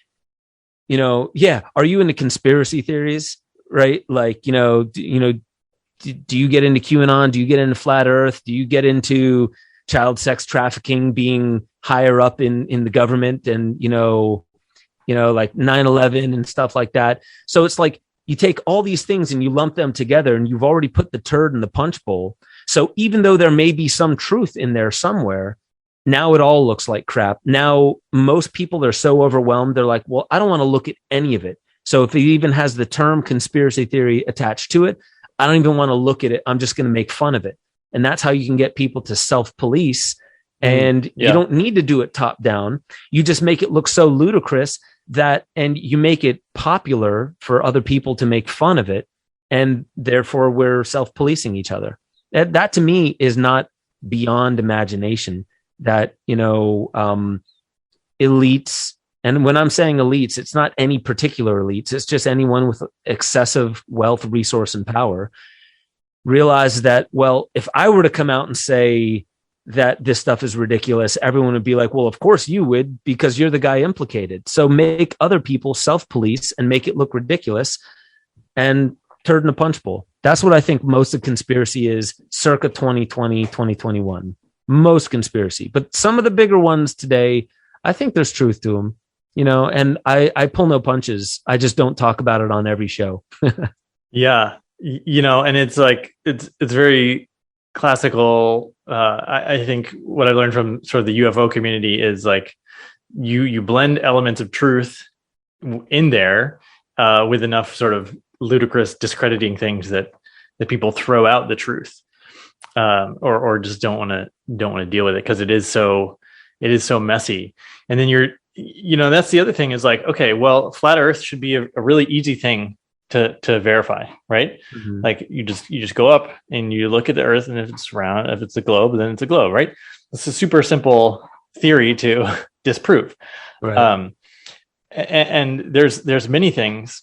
are you into conspiracy theories? Right? Like, do you get into QAnon? Do you get into Flat Earth? Do you get into child sex trafficking being higher up in the government and, like 9/11 and stuff like that? So it's like you take all these things and you lump them together and you've already put the turd in the punch bowl. So even though there may be some truth in there somewhere, now it all looks like crap. Now, most people are so overwhelmed. They're like, well, I don't want to look at any of it. So if it even has the term conspiracy theory attached to it, I don't even want to look at it. I'm just going to make fun of it. And that's how you can get people to self-police. And you don't need to do it top down. You just make it look so ludicrous and you make it popular for other people to make fun of it. And therefore we're self-policing each other. That to me is not beyond imagination that, elites, and when I'm saying elites, it's not any particular elites. It's just anyone with excessive wealth, resource, and power realize that, well, if I were to come out and say that this stuff is ridiculous, everyone would be like, well, of course you would, because you're the guy implicated. So make other people self-police and make it look ridiculous and turd in a punch bowl. That's what I think most of conspiracy is circa 2020, 2021. Most conspiracy. But some of the bigger ones today, I think there's truth to them, and I pull no punches. I just don't talk about it on every show. Yeah. And it's like, it's very classical. I think what I learned from sort of the UFO community is like, you blend elements of truth in there with enough sort of ludicrous discrediting things that people throw out the truth, or just don't want to deal with it because it is so messy. And then that's the other thing is like, okay, well, flat Earth should be a really easy thing to verify, right? Mm-hmm. Like you just go up and you look at the Earth, and if it's round, if it's a globe, then it's a globe, right? It's a super simple theory to disprove. Right. And there's many things,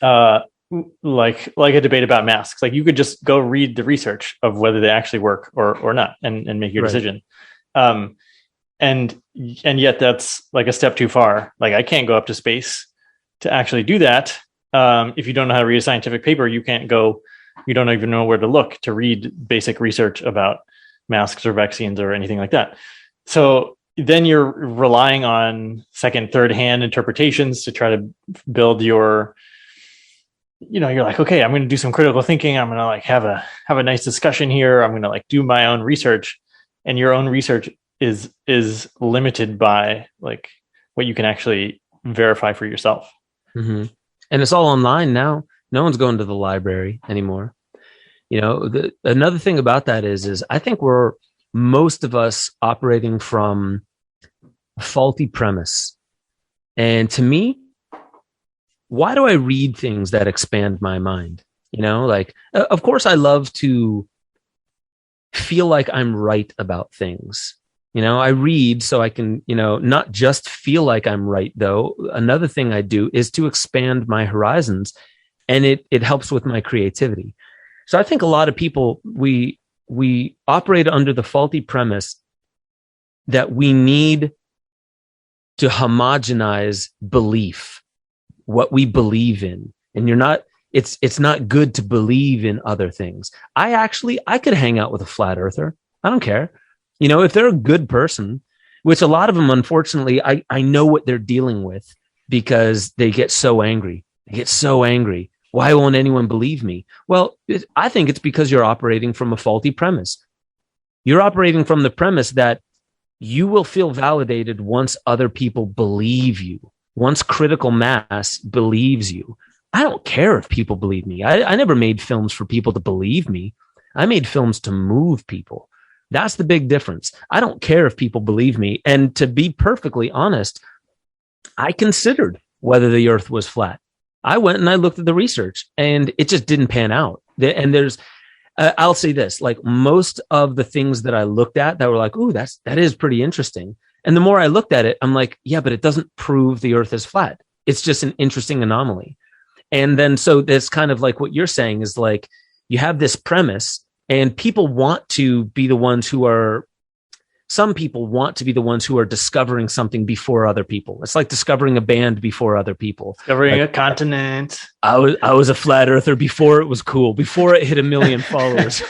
like a debate about masks. Like you could just go read the research of whether they actually work or not, and make your decision. And yet that's like a step too far. Like I can't go up to space to actually do that. If you don't know how to read a scientific paper, you don't even know where to look to read basic research about masks or vaccines or anything like that. So then you're relying on second, third hand interpretations to try to build your, you're like, okay, I'm going to do some critical thinking. I'm going to like have a nice discussion here. I'm going to like do my own research, and your own research is limited by like what you can actually verify for yourself. Mm-hmm. And it's all online now. No one's going to the library anymore. Another thing about that is I think we're most of us operating from a faulty premise. And to me, why do I read things that expand my mind? Of course I love to feel like I'm right about things. I read so I can, not just feel like I'm right, though. Another thing I do is to expand my horizons, and it helps with my creativity. So I think a lot of people, we operate under the faulty premise that we need to homogenize belief, what we believe in. And it's not good to believe in other things. I could hang out with a flat earther. I don't care. If they're a good person, which a lot of them, unfortunately, I know what they're dealing with because they get so angry. Why won't anyone believe me? Well, I think it's because you're operating from a faulty premise. You're operating from the premise that you will feel validated once other people believe you, once critical mass believes you. I don't care if people believe me. I never made films for people to believe me. I made films to move people. That's the big difference. I don't care if people believe me. And to be perfectly honest, I considered whether the earth was flat. I went and I looked at the research, and it just didn't pan out. And there's I'll say this, like most of the things that I looked at that were like, ooh, that is pretty interesting. And the more I looked at it, I'm like, yeah, but it doesn't prove the earth is flat. It's just an interesting anomaly. And then, so that's kind of like what you're saying is like, you have this premise and people want to be the ones who are, some people want to be the ones who are discovering something before other people. It's like discovering a band before other people. Discovering like, a continent. I was a flat earther before it was cool, before it hit 1 million followers.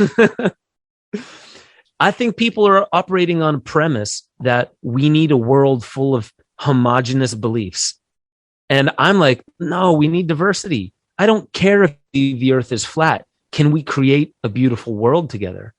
I think people are operating on a premise that we need a world full of homogenous beliefs. And I'm like, no, we need diversity. I don't care if the earth is flat. Can we create a beautiful world together?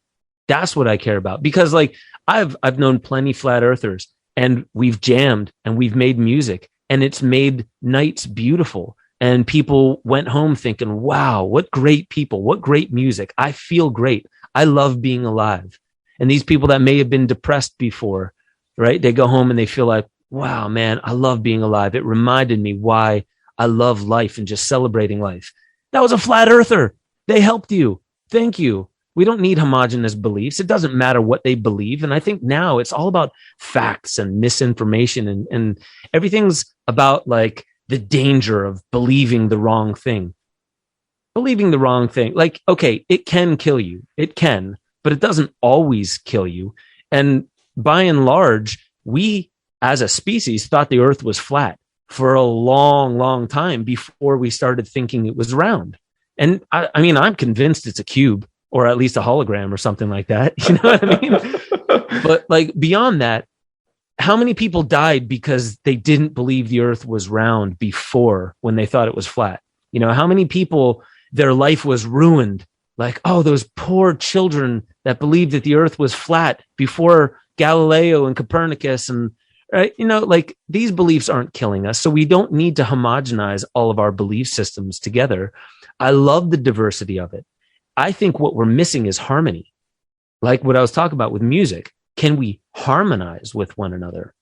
That's what I care about. Because like I've known plenty flat earthers and we've jammed and we've made music and it's made nights beautiful. And people went home thinking, wow, what great people, what great music. I feel great. I love being alive. And these people that may have been depressed before, right? They go home and they feel like, wow, man, I love being alive. It reminded me why I love life and just celebrating life. That was a flat earther. They helped you. Thank you. We don't need homogenous beliefs. It doesn't matter what they believe. And I think now it's all about facts and misinformation and everything's about like the danger of believing the wrong thing. Believing the wrong thing. Like, okay, it can kill you. It can, but it doesn't always kill you. And by and large, we as a species thought the earth was flat for a long, long time before we started thinking it was round. And I mean, I'm convinced it's a cube or at least a hologram or something like that. You know what I mean? But like beyond that, how many people died because they didn't believe the earth was round before when they thought it was flat? You know, how many people, their life was ruined? Like, oh, those poor children that believed that the earth was flat before Galileo and Copernicus and, right? You know, like these beliefs aren't killing us. So we don't need to homogenize all of our belief systems together. I love the diversity of it. I think what we're missing is harmony. Like what I was talking about with music. Can we harmonize with one another?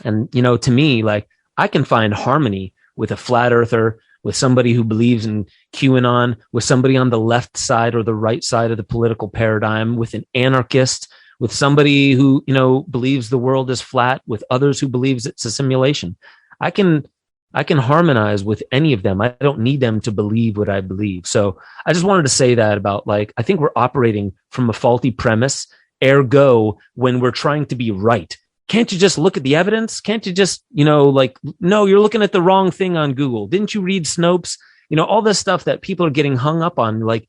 And, you know, to me, like I can find harmony with a flat earther, with somebody who believes in QAnon, with somebody on the left side or the right side of the political paradigm, with an anarchist, with somebody who, you know, believes the world is flat, with others who believes it's a simulation. I can harmonize with any of them. I don't need them to believe what I believe. So I just wanted to say that about like, I think we're operating from a faulty premise. Ergo, when we're trying to be right, can't you just look at the evidence? Can't you just, you know, like, no, you're looking at the wrong thing on Google. Didn't you read Snopes? You know, all this stuff that people are getting hung up on, like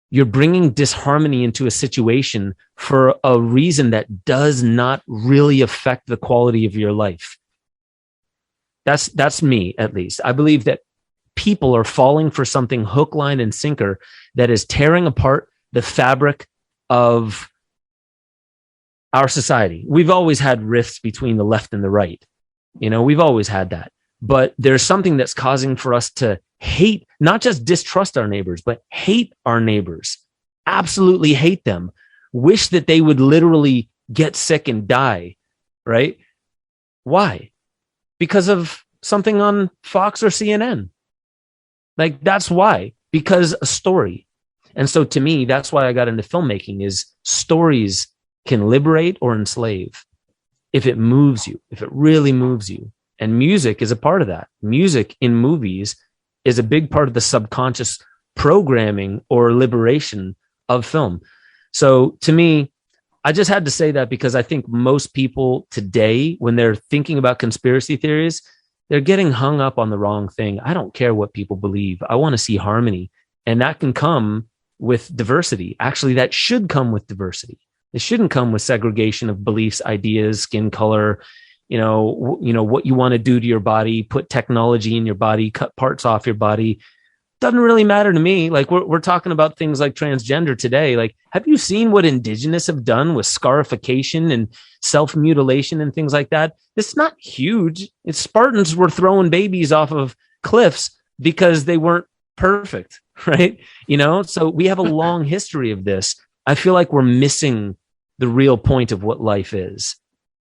you're bringing disharmony into a situation for a reason that does not really affect the quality of your life. That's me, at least. I believe that people are falling for something hook, line, and sinker that is tearing apart the fabric of our society. We've always had rifts between the left and the right. You know, we've always had that. But there's something that's causing for us to hate, not just distrust our neighbors, but hate our neighbors. Absolutely hate them. Wish that they would literally get sick and die, right? Why? Because of something on Fox or CNN. Like, that's why. Because a story. And so to me, that's why I got into filmmaking, is stories can liberate or enslave if it moves you, if it really moves you. And music is a part of that. Music in movies is a big part of the subconscious programming or liberation of film. So to me, I just had to say that because I think most people today, when they're thinking about conspiracy theories, they're getting hung up on the wrong thing. I don't care what people believe. I want to see harmony. And that can come with diversity. Actually, that should come with diversity. It shouldn't come with segregation of beliefs, ideas, skin color, you know, what you want to do to your body, put technology in your body, cut parts off your body. Doesn't really matter to me. Like we're talking about things like transgender today. Like, have you seen what indigenous have done with scarification and self-mutilation and things like that? It's not huge. It's Spartans were throwing babies off of cliffs because they weren't perfect, right? You know, so we have a long history of this. I feel like we're missing the real point of what life is.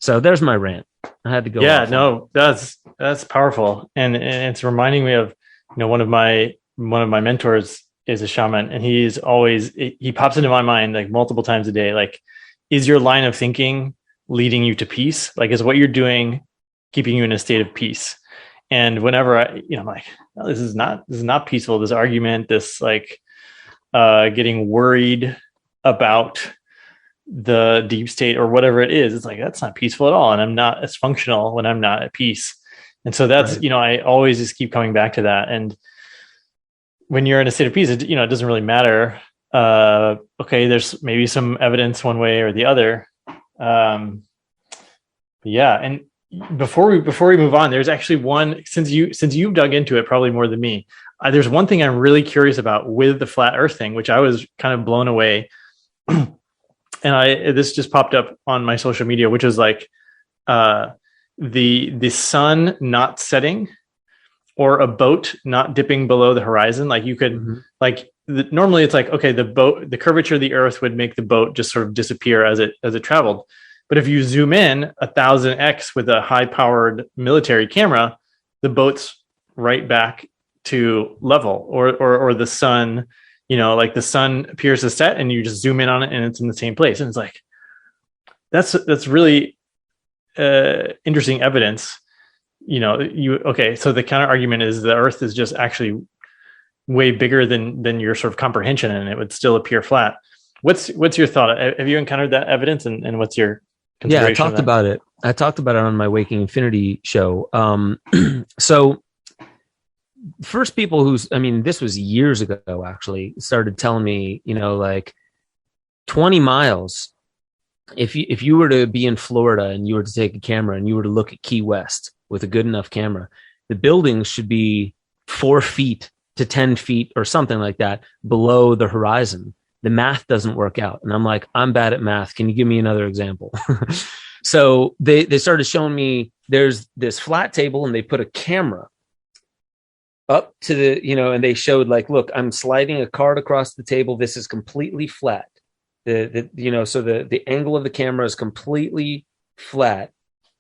So there's my rant. I had to go. Yeah, no, that's powerful. And it's reminding me of, you know, one of my mentors is a shaman, and he pops into my mind like multiple times a day. Like, is your line of thinking leading you to peace? Like, is what you're doing keeping you in a state of peace? And whenever I'm like, no, this is not peaceful. This argument, this like getting worried about the deep state or whatever it is, it's like, that's not peaceful at all. And I'm not as functional when I'm not at peace. And so that's, Right. I always just keep coming back to that. And when you're in a state of peace, it doesn't really matter. Okay, there's maybe some evidence one way or the other. Yeah. And before we move on, there's actually one, since you've dug into it probably more than me, there's one thing I'm really curious about with the flat earth thing, which I was kind of blown away. And this just popped up on my social media, which is like the sun not setting or a boat not dipping below the horizon. Like you could normally it's like, okay, the curvature of the earth would make the boat just sort of disappear as it traveled. But if you zoom in 1000x with a high powered military camera, the boat's right back to level, or the sun, like the sun appears to set and you just zoom in on it and it's in the same place. And it's like, that's really interesting evidence. So the counter argument is the earth is just actually way bigger than your sort of comprehension, and it would still appear flat. What's your thought? Have you encountered that evidence, and what's your I talked about it. I talked about it on my Waking Infinity show. So first people this was years ago, actually started telling me, like 20 miles. If you were to be in Florida and you were to take a camera and you were to look at Key West with a good enough camera, the buildings should be 4 feet to 10 feet or something like that below the horizon. The math doesn't work out. And I'm like, I'm bad at math. Can you give me another example? So they started showing me there's this flat table and they put a camera up to the, and they showed like, look, I'm sliding a card across the table. This is completely flat. So the angle of the camera is completely flat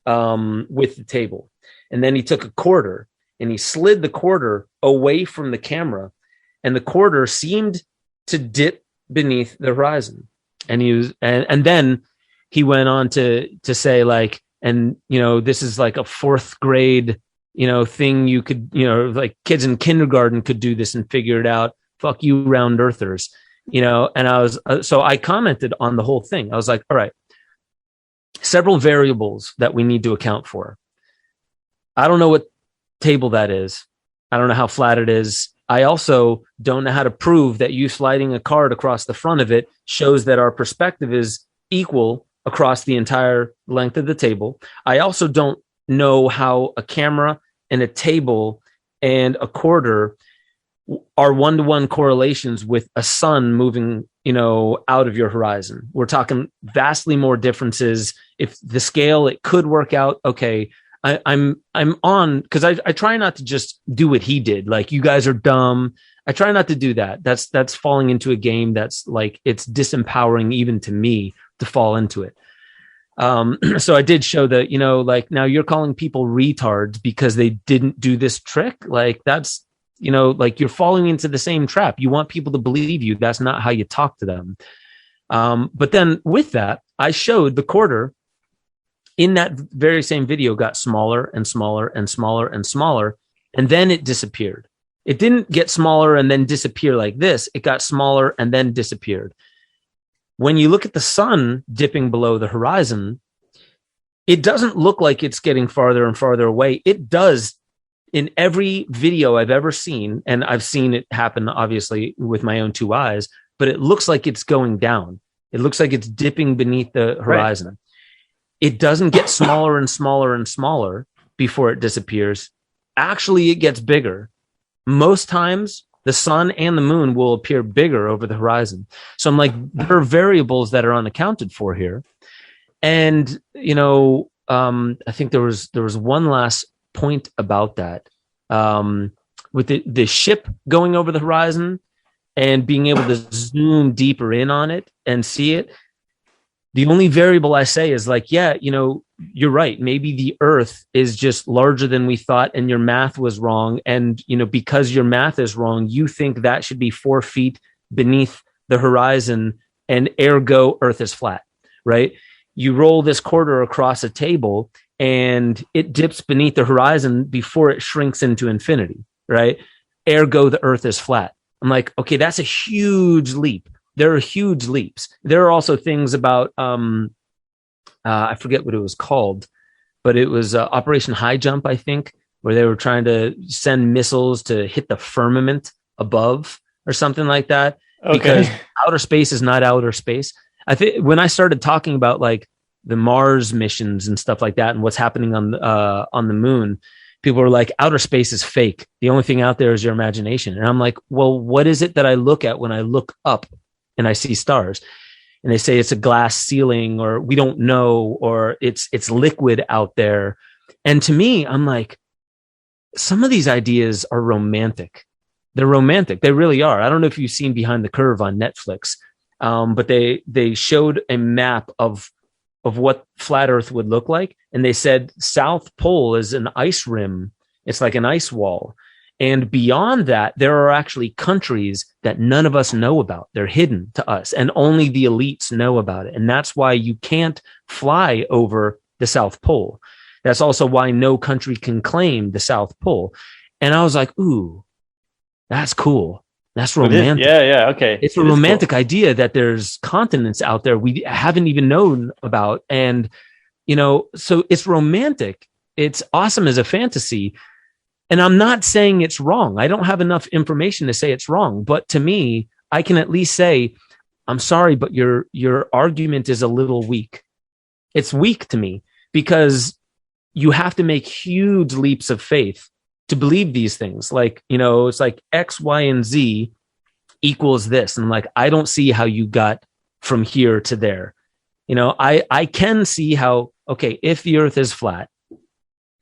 with the table. And then he took a quarter and he slid the quarter away from the camera, and the quarter seemed to dip beneath the horizon. And he was, and then he went on to say like, and this is like a 4th grade, thing you could, like kids in kindergarten could do this and figure it out. Fuck you, round earthers, and I was, so I commented on the whole thing. I was like, all right, several variables that we need to account for. I don't know what table that is. I don't know how flat it is. I also don't know how to prove that you sliding a card across the front of it shows that our perspective is equal across the entire length of the table. I also don't know how a camera and a table and a quarter are 1-to-1 correlations with a sun moving, out of your horizon. We're talking vastly more differences. If the scale, it could work out. Okay. I'm on, because I try not to just do what he did. Like, you guys are dumb. I try not to do that. That's falling into a game that's like, it's disempowering even to me to fall into it. So I did show that, like, now you're calling people retards because they didn't do this trick. Like, that's, like, you're falling into the same trap. You want people to believe you. That's not how you talk to them. But then with that, I showed the quarter in that very same video got smaller and smaller and smaller and smaller. And then it disappeared. It didn't get smaller and then disappear like this. It got smaller and then disappeared. When you look at the sun dipping below the horizon, it doesn't look like it's getting farther and farther away. It does in every video I've ever seen. And I've seen it happen, obviously, with my own 2 eyes, but it looks like it's going down. It looks like it's dipping beneath the horizon. Right. It doesn't get smaller and smaller and smaller before it disappears. Actually, it gets bigger. Most times, the sun and the moon will appear bigger over the horizon. So I'm like, there are variables that are unaccounted for here. And, I think there was one last point about that. With the ship going over the horizon and being able to zoom deeper in on it and see it. The only variable I say is like, yeah, you're right. Maybe the earth is just larger than we thought and your math was wrong. And, because your math is wrong, you think that should be 4 feet beneath the horizon and ergo earth is flat, right? You roll this quarter across a table and it dips beneath the horizon before it shrinks into infinity, right? Ergo the earth is flat. I'm like, okay, that's a huge leap. There are huge leaps. There are also things about, I forget what it was called, but it was Operation High Jump, I think, where they were trying to send missiles to hit the firmament above or something like that. Okay. Because outer space is not outer space. I think when I started talking about like the Mars missions and stuff like that and what's happening on the moon, people were like, outer space is fake. The only thing out there is your imagination. And I'm like, well, what is it that I look at when I look up and I see stars? And they say it's a glass ceiling, or we don't know, or it's liquid out there. And to me, I'm like, some of these ideas are romantic. They're romantic. They really are. I don't know if you've seen Behind the Curve on Netflix, but they showed a map of what flat Earth would look like. And they said South Pole is an ice rim. It's like an ice wall. And beyond that, there are actually countries that none of us know about. They're hidden to us, and only the elites know about it. And that's why you can't fly over the South Pole. That's also why no country can claim the South Pole. And I was like, ooh, that's cool. That's romantic. Yeah, okay. It's a romantic idea that there's continents out there we haven't even known about. And, so it's romantic. It's awesome as a fantasy. And I'm not saying it's wrong. I don't have enough information to say it's wrong. But to me, I can at least say, I'm sorry, but your argument is a little weak. It's weak to me because you have to make huge leaps of faith to believe these things. Like, it's like X, Y, and Z equals this. And like, I don't see how you got from here to there. I can see how, okay, if the earth is flat,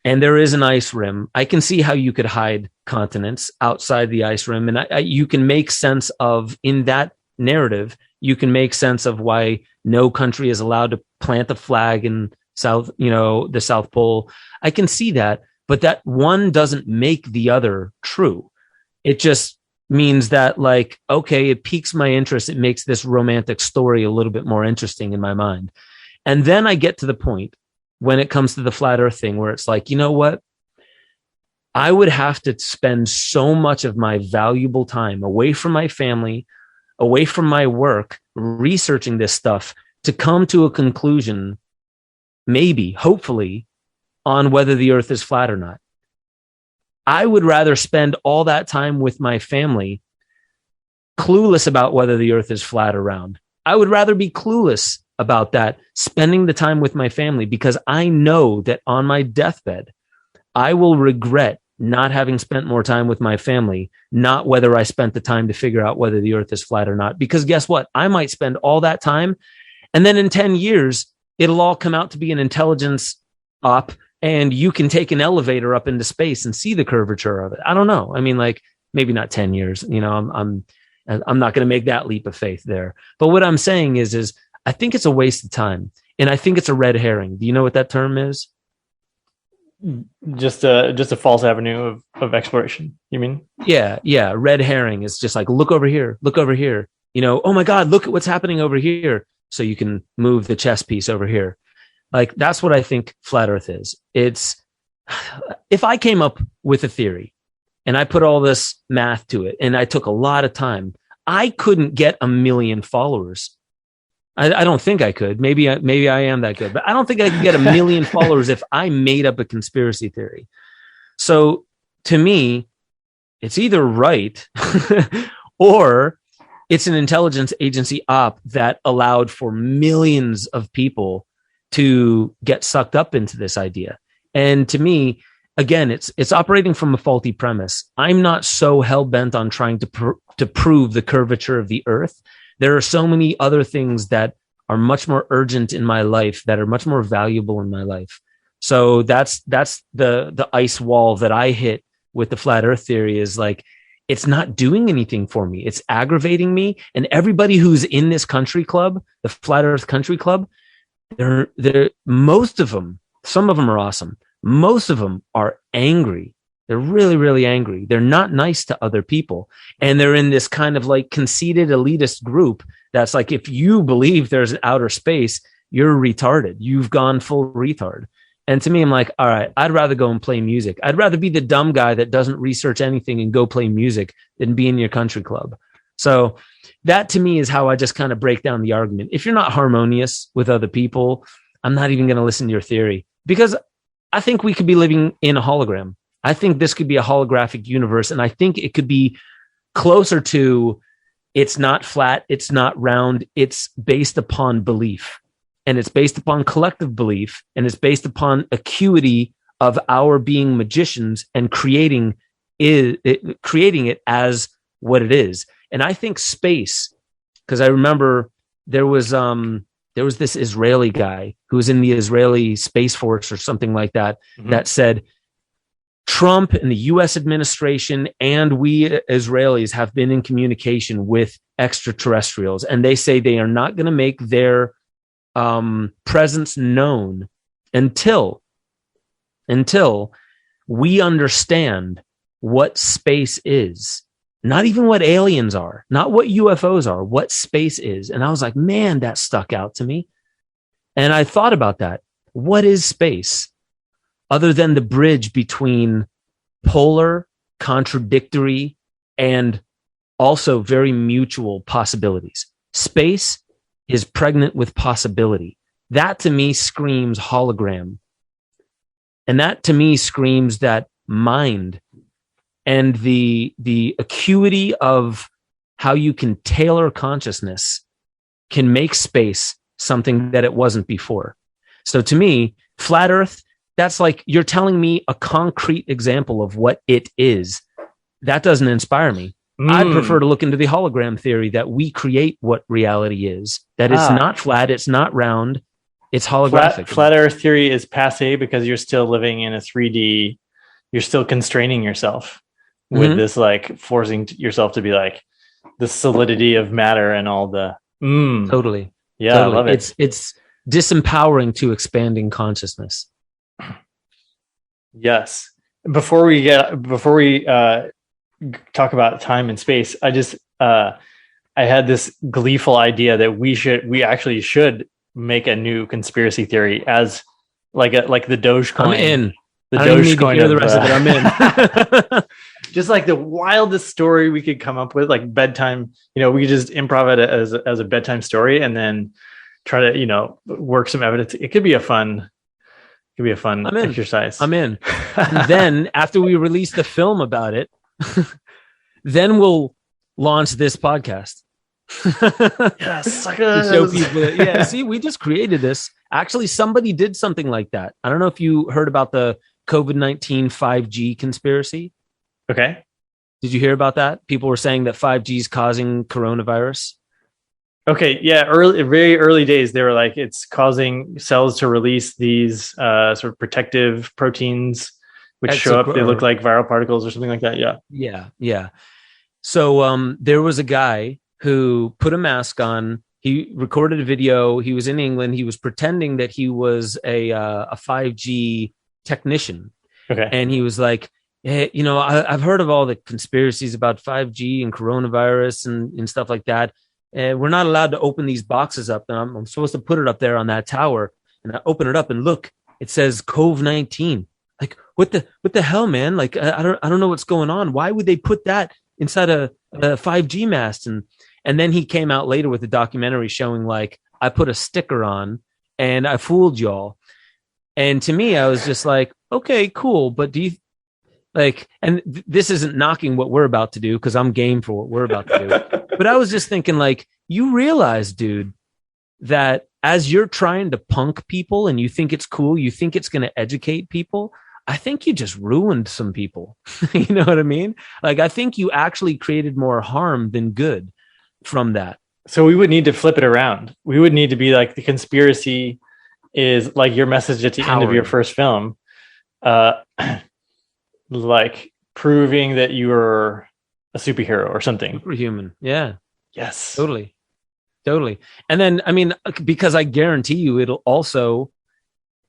and there is an ice rim, I can see how you could hide continents outside the ice rim. And you can make sense of, in that narrative, you can make sense of why no country is allowed to plant a flag in the South Pole. I can see that, but that one doesn't make the other true. It just means that, like, okay, it piques my interest. It makes this romantic story a little bit more interesting in my mind. And then I get to the point when it comes to the flat earth thing where it's like, you know what? I would have to spend so much of my valuable time away from my family, away from my work, researching this stuff to come to a conclusion, maybe, hopefully, on whether the earth is flat or not. I would rather spend all that time with my family clueless about whether the earth is flat or round. I would rather be clueless about that, spending the time with my family, because I know that on my deathbed, I will regret not having spent more time with my family, not whether I spent the time to figure out whether the earth is flat or not. Because guess what? I might spend all that time, and then in 10 years, it'll all come out to be an intelligence op, and you can take an elevator up into space and see the curvature of it. I don't know. I mean, like, maybe not 10 years. I'm not going to make that leap of faith there. But what I'm saying is I think it's a waste of time, and I think it's a red herring. Do you know what that term is? Just a false avenue of exploration, you mean? Yeah. Red herring is just like, look over here. Oh my God, look at what's happening over here. So you can move the chess piece over here. Like, that's what I think flat earth is. It's, if I came up with a theory and I put all this math to it and I took a lot of time, I couldn't get 1 million followers. I don't think I could. Maybe I am that good, but I don't think I could get 1 million followers if I made up a conspiracy theory. So to me, it's either right or it's an intelligence agency op that allowed for millions of people to get sucked up into this idea. And to me, again, it's operating from a faulty premise. I'm not so hell-bent on trying to prove the curvature of the earth. There are so many other things that are much more urgent in my life, that are much more valuable in my life. So that's the ice wall that I hit with the flat earth theory, is like, it's not doing anything for me. It's aggravating me. And everybody who's in this country club, the flat earth country club, they're most of them, some of them are awesome. Most of them are angry. They're really, really angry. They're not nice to other people. And they're in this kind of like conceited elitist group that's like, if you believe there's an outer space, you're retarded. You've gone full retard. And to me, I'm like, all right, I'd rather go and play music. I'd rather be the dumb guy that doesn't research anything and go play music than be in your country club. So that to me is how I just kind of break down the argument. If you're not harmonious with other people, I'm not even going to listen to your theory, because I think we could be living in a hologram. I think this could be a holographic universe. And I think it could be closer to, it's not flat, it's not round, it's based upon belief. And it's based upon collective belief, and it's based upon acuity of our being magicians and creating it as what it is. And I think space, because I remember there was this Israeli guy who was in the Israeli Space Force or something like that, that said, Trump and the US administration and we Israelis have been in communication with extraterrestrials, and they say they are not going to make their presence known until we understand what space is. Not even what aliens are, not what UFOs are, what space is. And I was like, man, that stuck out to me. And I thought about that. What is space other than the bridge between polar, contradictory, and also very mutual possibilities? Space is pregnant with possibility. That to me screams hologram. And that to me screams that mind and the acuity of how you can tailor consciousness can make space something that it wasn't before. So to me, flat earth, that's like you're telling me a concrete example of what it is. That doesn't inspire me. I'd prefer to look into the hologram theory that we create what reality is, that it's not flat, it's not round, it's holographic. Flat earth theory is passé because you're still living in a 3D, you're still constraining yourself with this, like forcing yourself to be like the solidity of matter and all the Totally. Yeah, totally. I love it. It's disempowering to expanding consciousness. Yes. Before we talk about time and space, I had this gleeful idea that we actually should make a new conspiracy theory as like the Dogecoin. I'm in. The I don't need to hear the rest of it. I'm in. Just like the wildest story we could come up with, like bedtime. We could just improv it as a bedtime story, and then try to work some evidence. It could be a fun exercise. I'm in. And then after we release the film about it, then we'll launch this podcast. Yes, to show people that, yeah, see, we just created this. Actually, somebody did something like that. I don't know if you heard about the COVID-19 5G conspiracy. Okay. Did you hear about that? People were saying that 5G is causing coronavirus. Okay, yeah, very early days, they were like, it's causing cells to release these sort of protective proteins, which show up. They look like viral particles or something like that. Yeah. So there was a guy who put a mask on. He recorded a video. He was in England. He was pretending that he was a 5G technician. Okay, and he was like, hey, I've heard of all the conspiracies about 5G and coronavirus and stuff like that. We're not allowed to open these boxes up. And I'm supposed to put it up there on that tower. And I open it up and look, it says COVID-19. Like, what the hell, man? Like, I don't know what's going on. Why would they put that inside a 5G mast? And then he came out later with a documentary showing, like, I put a sticker on and I fooled y'all. And to me, I was just like, okay, cool. But do you like, and this isn't knocking what we're about to do, because I'm game for what we're about to do. But I was just thinking, like, you realize, dude, that as you're trying to punk people and you think it's cool, you think it's going to educate people, I think you just ruined some people. You know what I mean? Like, I think you actually created more harm than good from that. So we would need to flip it around. We would need to be like, the conspiracy is like your message at the end of your first film, like proving that you're a superhero or something. Superhuman. Yeah. Yes. Totally. Totally. And then, I mean, because I guarantee you it'll also,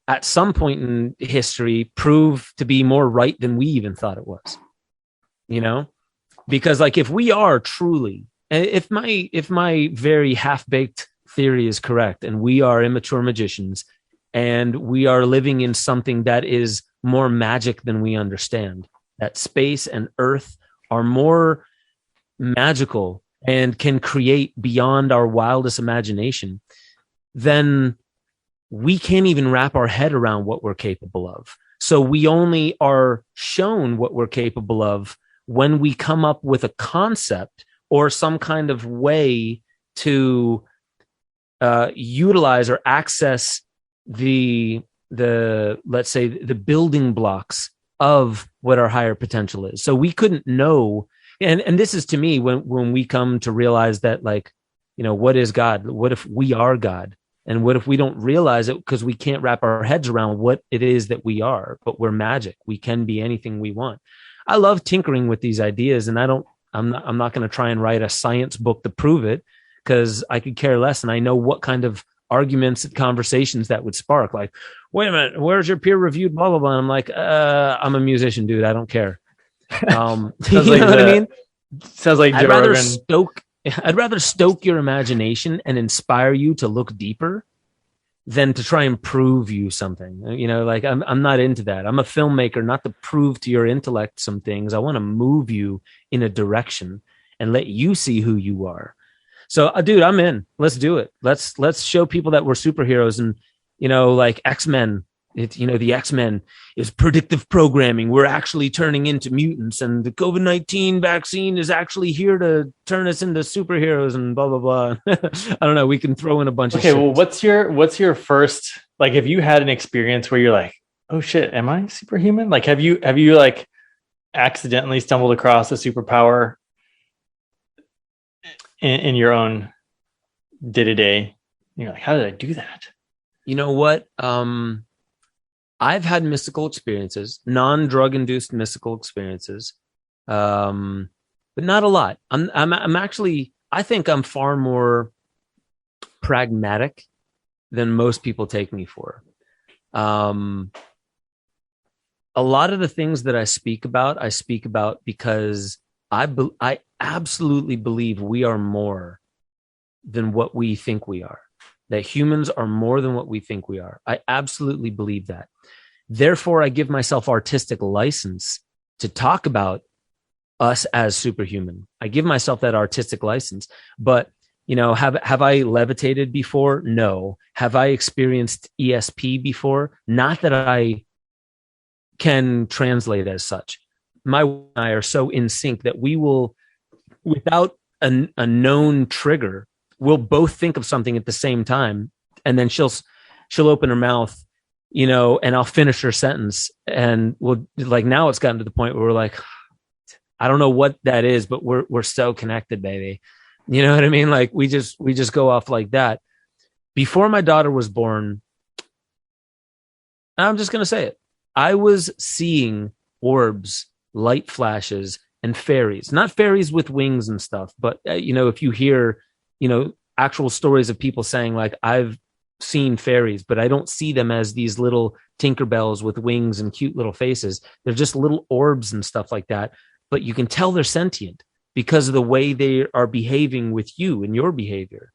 at some point in history, prove to be more right than we even thought it was, you know? Because like if we are truly, if my very half-baked theory is correct and we are immature magicians and we are living in something that is more magic than we understand, that space and earth are more magical and can create beyond our wildest imagination, then we can't even wrap our head around what we're capable of. So we only are shown what we're capable of when we come up with a concept or some kind of way to utilize or access the let's say the building blocks of what our higher potential is. So we couldn't know. And this is to me when we come to realize that, like, what is God? What if we are God? And what if we don't realize it because we can't wrap our heads around what it is that we are, but we're magic. We can be anything we want. I love tinkering with these ideas, and I'm not going to try and write a science book to prove it, because I could care less. And I know what kind of arguments and conversations that would spark. Like, wait a minute, where's your peer reviewed blah, blah, blah. And I'm like, I'm a musician, dude. I don't care. You know what I mean? Sounds like Joe Rogan. I'd rather stoke your imagination and inspire you to look deeper than to try and prove you something. Like I'm not into that. I'm a filmmaker, not to prove to your intellect some things. I want to move you in a direction and let you see who you are. So, dude, I'm in. Let's do it. Let's show people that we're superheroes. And like X-Men. The X-Men is predictive programming. We're actually turning into mutants, and the COVID-19 vaccine is actually here to turn us into superheroes and blah, blah, blah. I don't know. We can throw in a bunch of shit. Well, what's your first, like, have you had an experience where you're like, oh shit, am I superhuman? Like, have you like accidentally stumbled across a superpower in your own day-to-day? You're like, how did I do that? You know what? I've had mystical experiences, non-drug induced mystical experiences, but not a lot. I'm actually, I think I'm far more pragmatic than most people take me for. A lot of the things that I speak about because I absolutely believe we are more than what we think we are. That humans are more than what we think we are. I absolutely believe that. Therefore, I give myself artistic license to talk about us as superhuman. I give myself that artistic license. But, have I levitated before? No. Have I experienced ESP before? Not that I can translate as such. My wife and I are so in sync that we will, without a known trigger, we'll both think of something at the same time, and then she'll open her mouth, and I'll finish her sentence, and we'll, like, now it's gotten to the point where we're like, I don't know what that is, but we're so connected, baby. You know what I mean? Like we just go off like that. Before my daughter was born, I'm just gonna say it, I was seeing orbs, light flashes, and fairies. Not fairies with wings and stuff, but if you hear actual stories of people saying, like, I've seen fairies, but I don't see them as these little Tinkerbells with wings and cute little faces. They're just little orbs and stuff like that. But you can tell they're sentient because of the way they are behaving with you and your behavior.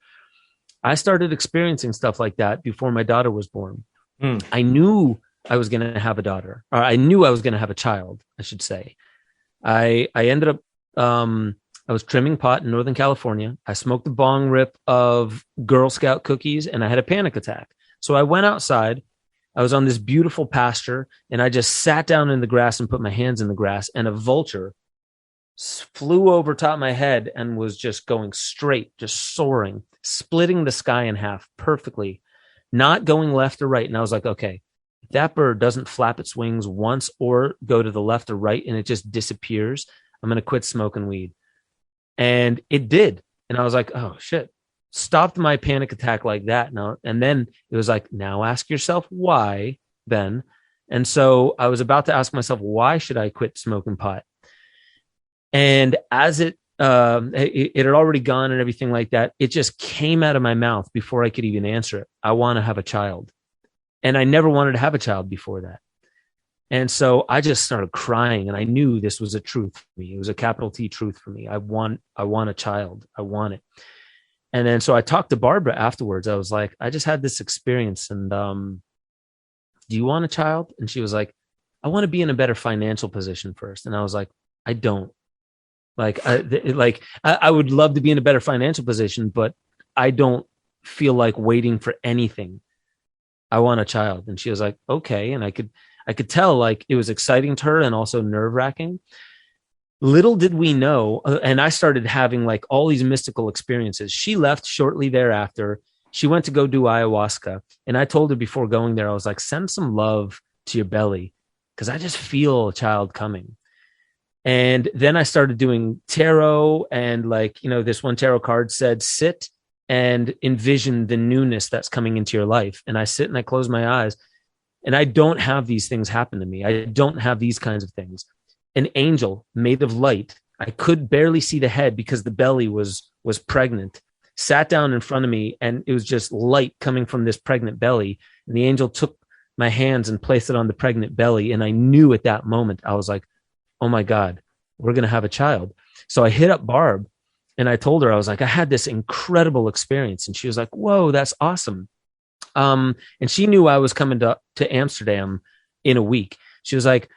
I started experiencing stuff like that before my daughter was born. I knew I was going to have a daughter, or I knew I was going to have a child, I should say. I ended up, I was trimming pot in Northern California. I smoked a bong rip of Girl Scout cookies, and I had a panic attack. So I went outside. I was on this beautiful pasture, and I just sat down in the grass and put my hands in the grass, and a vulture flew over top of my head and was just going straight, just soaring, splitting the sky in half perfectly, not going left or right. And I was like, okay, if that bird doesn't flap its wings once or go to the left or right and it just disappears, I'm going to quit smoking weed. And it did. And I was like, oh shit, stopped my panic attack like that. Now, and then it was like, now ask yourself why, Ben. And so I was about to ask myself, why should I quit smoking pot? And as it it had already gone and everything like that. It just came out of my mouth before I could even answer it. I want to have a child. And I never wanted to have a child before that. And so I just started crying, and I knew this was a truth for me. It was a capital T truth for me. I want a child. I want it. And then so I talked to Barbara afterwards. I was like, I just had this experience, and do you want a child? And she was like, I want to be in a better financial position first. And I was like, I don't. I would love to be in a better financial position, but I don't feel like waiting for anything. I want a child. And she was like, okay. And I could tell like it was exciting to her and also nerve wracking. Little did we know. And I started having like all these mystical experiences. She left shortly thereafter. She went to go do ayahuasca. And I told her before going there, I was like, send some love to your belly, because I just feel a child coming. And then I started doing tarot, and like, you know, this one tarot card said, sit and envision the newness that's coming into your life. And I sit and I close my eyes, and I don't have these things happen to me. I don't have these kinds of things. An angel made of light. I could barely see the head because the belly was pregnant, sat down in front of me, and it was just light coming from this pregnant belly. And the angel took my hands and placed it on the pregnant belly. And I knew at that moment, I was like, oh my God, we're going to have a child. So I hit up Barb and I told her, I was like, I had this incredible experience. And she was like, whoa, that's awesome. And she knew I was coming to Amsterdam in a week. She was like,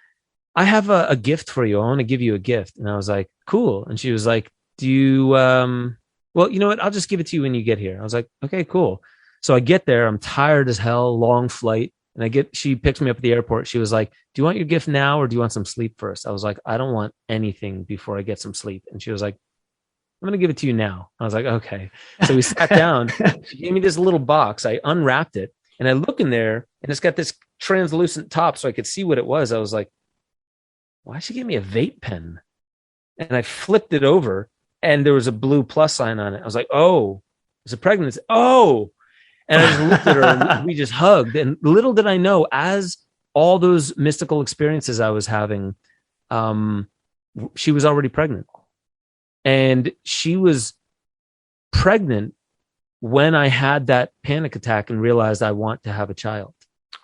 I have a gift for you. I want to give you a gift. And I was like, cool. And she was like, do you, well, you know what? I'll just give it to you when you get here. I was like, okay, cool. So I get there. I'm tired as hell, long flight. And she picks me up at the airport. She was like, do you want your gift now, or do you want some sleep first? I was like, I don't want anything before I get some sleep. And she was like, I'm going to give it to you now. I was like, okay. So we sat down. She gave me this little box. I unwrapped it and I look in there, and it's got this translucent top so I could see what it was. I was like, why did she give me a vape pen? And I flipped it over, and there was a blue plus sign on it. I was like, oh, it's a pregnancy. Oh, and I just looked at her and we just hugged. And little did I know, as all those mystical experiences I was having, she was already pregnant. And she was pregnant when I had that panic attack and realized I want to have a child.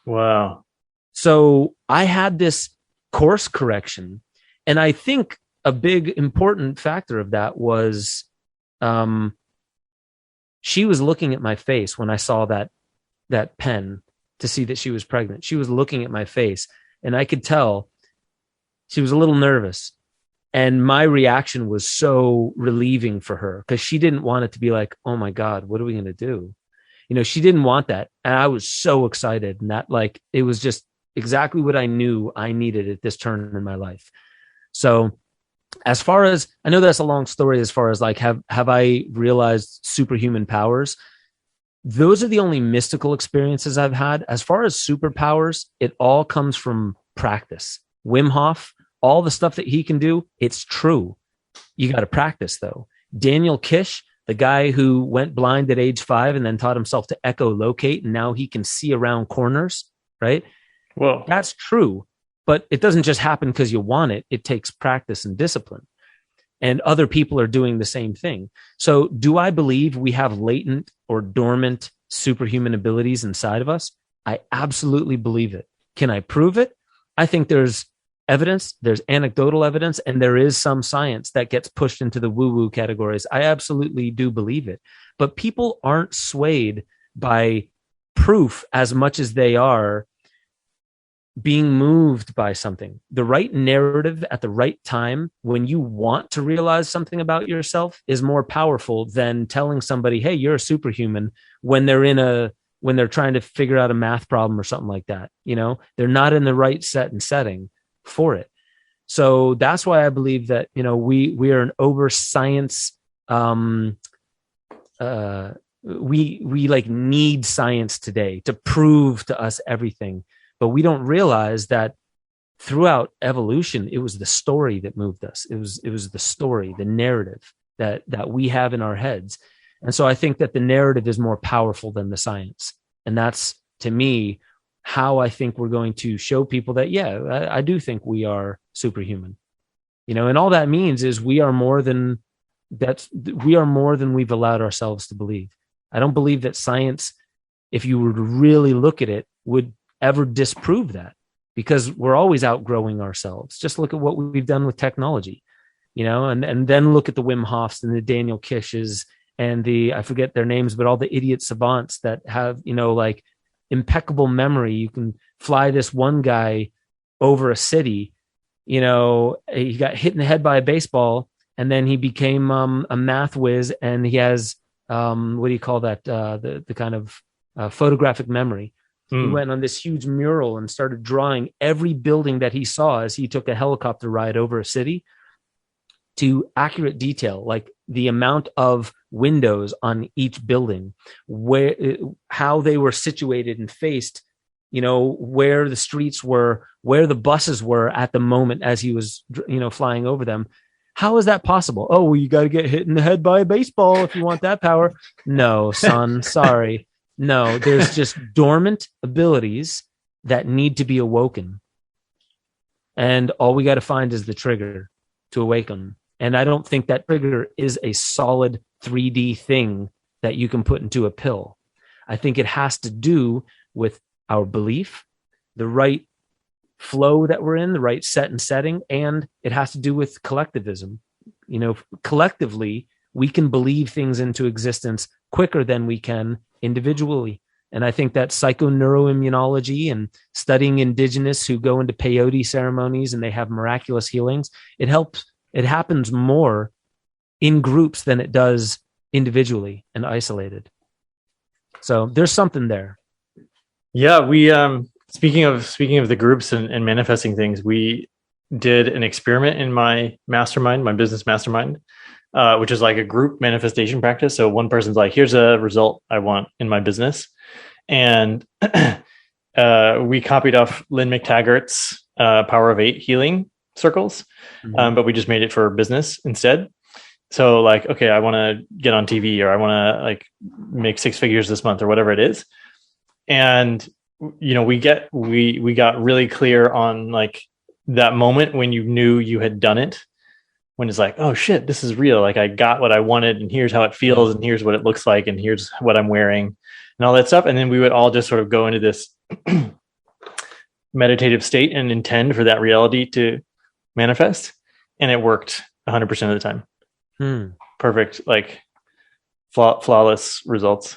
Wow. So I had this course correction. And I think a big important factor of that was she was looking at my face when I saw that pen to see that she was pregnant. She was looking at my face, and I could tell she was a little nervous. And my reaction was so relieving for her, because she didn't want it to be like, oh my God, what are we going to do? You know, she didn't want that. And I was so excited, and that, like, it was just exactly what I knew I needed at this turn in my life. So as far as, I know that's a long story, as far as like, have I realized superhuman powers? Those are the only mystical experiences I've had. As far as superpowers, it all comes from practice. Wim Hof, all the stuff that he can do, it's true. You got to practice though. Daniel Kish, the guy who went blind at age 5 and then taught himself to echolocate, and now he can see around corners, right? Whoa. That's true. But it doesn't just happen because you want it. It takes practice and discipline. And other people are doing the same thing. So do I believe we have latent or dormant superhuman abilities inside of us? I absolutely believe it. Can I prove it? I think there's evidence, there's anecdotal evidence, and there is some science that gets pushed into the woo-woo categories. I absolutely do believe it. But people aren't swayed by proof as much as they are being moved by something. The right narrative at the right time, when you want to realize something about yourself, is more powerful than telling somebody, hey, you're a superhuman, when they're trying to figure out a math problem or something like that. You know, they're not in the right set and setting for it. So that's why I believe that, you know, we are an over science. We like need science today to prove to us everything. But we don't realize that throughout evolution, it was the story that moved us. It was the story, the narrative that we have in our heads. And so I think that the narrative is more powerful than the science. And that's, to me, how I think we're going to show people that, yeah, I do think we are superhuman. You know, and all that means is we are more than we are more than we've allowed ourselves to believe. I don't believe that science, if you were to really look at it, would ever disprove that, because we're always outgrowing ourselves. Just look at what we've done with technology, and then look at the Wim Hofs and the Daniel Kishes and I forget their names, but all the idiot savants that have, like impeccable memory. You can fly this one guy over a city, he got hit in the head by a baseball, and then he became a math whiz, and he has what do you call that? The kind of photographic memory. He went on this huge mural and started drawing every building that he saw as he took a helicopter ride over a city to accurate detail, like the amount of windows on each building, how they were situated and faced, where the streets were, where the buses were at the moment as he was, flying over them. How is that possible? Oh, well, you got to get hit in the head by a baseball if you want that power. No, son, sorry. No, there's just dormant abilities that need to be awoken. And all we got to find is the trigger to awaken. And I don't think that trigger is a solid 3D thing that you can put into a pill. I think it has to do with our belief, the right flow that we're in, the right set and setting, and it has to do with collectivism. Collectively, we can believe things into existence quicker than we can individually. And I think that psychoneuroimmunology and studying indigenous who go into peyote ceremonies and they have miraculous healings, it happens more in groups than it does individually and isolated. So there's something there. Yeah, we speaking of the groups and manifesting things, we did an experiment in my mastermind, my business mastermind, which is like a group manifestation practice. So one person's like, here's a result I want in my business. And we copied off Lynn McTaggart's Power of 8 healing circles, but we just made it for business instead. So like, okay, I want to get on TV, or I want to like make 6 figures this month, or whatever it is. And, we got really clear on like that moment when you knew you had done it, when it's like, oh shit, this is real. Like I got what I wanted, and here's how it feels, and here's what it looks like, and here's what I'm wearing and all that stuff. And then we would all just sort of go into this meditative state and intend for that reality to manifest. And it worked 100% of the time. Perfect. Like flawless results.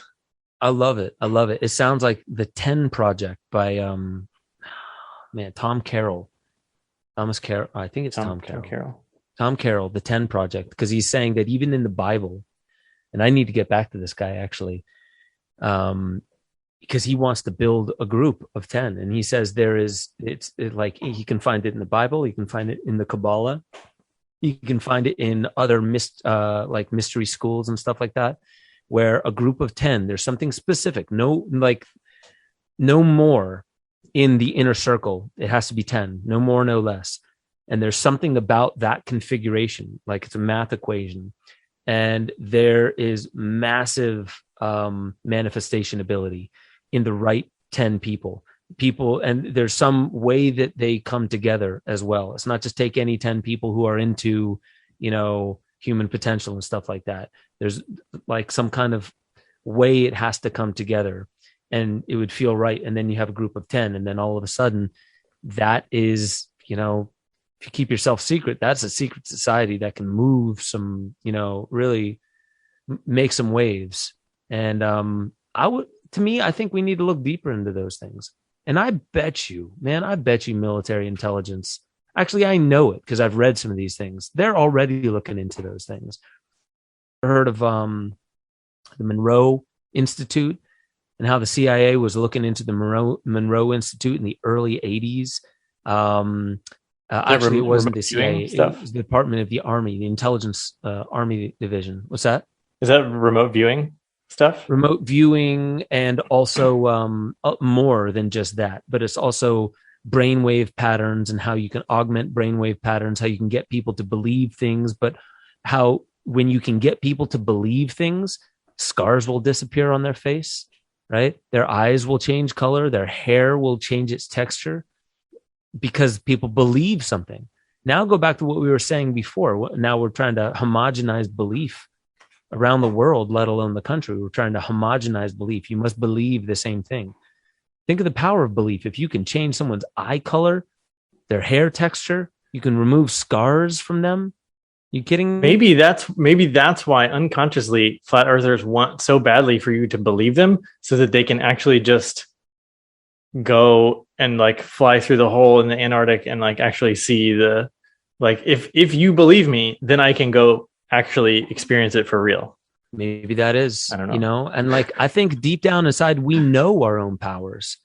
I love it. It sounds like the 10 Project by Tom Carroll. Thomas Carroll. I think it's Tom Carroll. Tom Carroll, the 10 Project, because he's saying that even in the Bible, and I need to get back to this guy actually, because he wants to build a group of 10, and he says it's like he can find it in the Bible, you can find it in the Kabbalah, you can find it in other like mystery schools and stuff like that, where a group of 10, there's something specific, no more in the inner circle. It has to be 10, no more, no less. And there's something about that configuration, like it's a math equation, and there is massive manifestation ability in the right 10 people, and there's some way that they come together as well. It's not just take any 10 people who are into, human potential and stuff like that. There's like some kind of way it has to come together, and it would feel right. And then you have a group of 10, and then all of a sudden that is, if you keep yourself secret, that's a secret society that can move some, really make some waves. And I think we need to look deeper into those things. And I bet you military intelligence, actually, I know it because I've read some of these things. They're already looking into those things. I heard of the Monroe Institute and how the CIA was looking into the Monroe Institute in the early 80s. Actually, it wasn't the CIA. It was the Department of the Army, the Intelligence Army Division. What's that? Is that remote viewing stuff? Remote viewing, and also more than just that, but it's also brainwave patterns and how you can augment brainwave patterns, how you can get people to believe things, but how when you can get people to believe things, scars will disappear on their face, right? Their eyes will change color, their hair will change its texture, because people believe something. Now go back to what we were saying before. Now we're trying to homogenize belief around the world, let alone the country. We're trying to homogenize belief. You must believe the same thing. Think of the power of belief. If you can change someone's eye color, their hair texture, you can remove scars from them. You kidding me? Maybe that's why unconsciously flat earthers want so badly for you to believe them, so that they can actually just go and like fly through the hole in the Antarctic and like actually see the, like, if you believe me, then I can go actually experience it for real. Maybe that is, I don't know. and like, I think deep down inside, we know our own powers,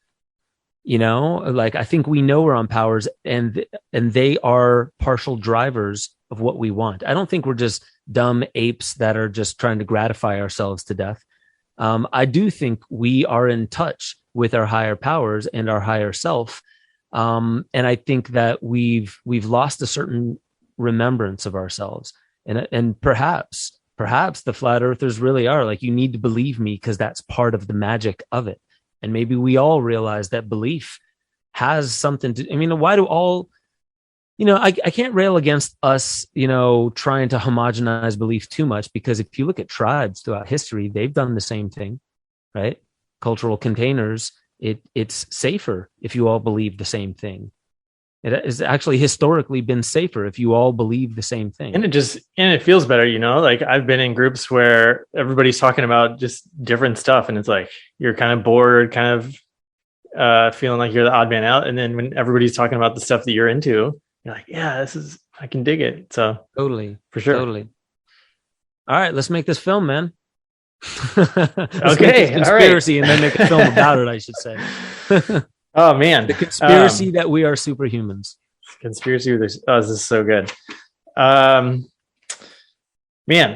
like, I think we know our own powers, and they are partial drivers of what we want. I don't think we're just dumb apes that are just trying to gratify ourselves to death. I do think we are in touch with our higher powers and our higher self. And I think that we've lost a certain remembrance of ourselves. And perhaps the flat earthers really are like, you need to believe me because that's part of the magic of it. And maybe we all realize that belief has something to, I mean, why do all, I can't rail against us, trying to homogenize belief too much, because if you look at tribes throughout history, they've done the same thing, right? Cultural containers, it's safer if you all believe the same thing. It has actually historically been safer if you all believe the same thing. And it feels better, like I've been in groups where everybody's talking about just different stuff, and it's like you're kind of bored, kind of feeling like you're the odd man out. And then when everybody's talking about the stuff that you're into, you're like, yeah, I can dig it. So totally, for sure. Totally. All right, let's make this film, man. Okay, conspiracy, and then make a film about it, I should say. Oh man, the conspiracy that we are superhumans. Conspiracy. This is so good. Man,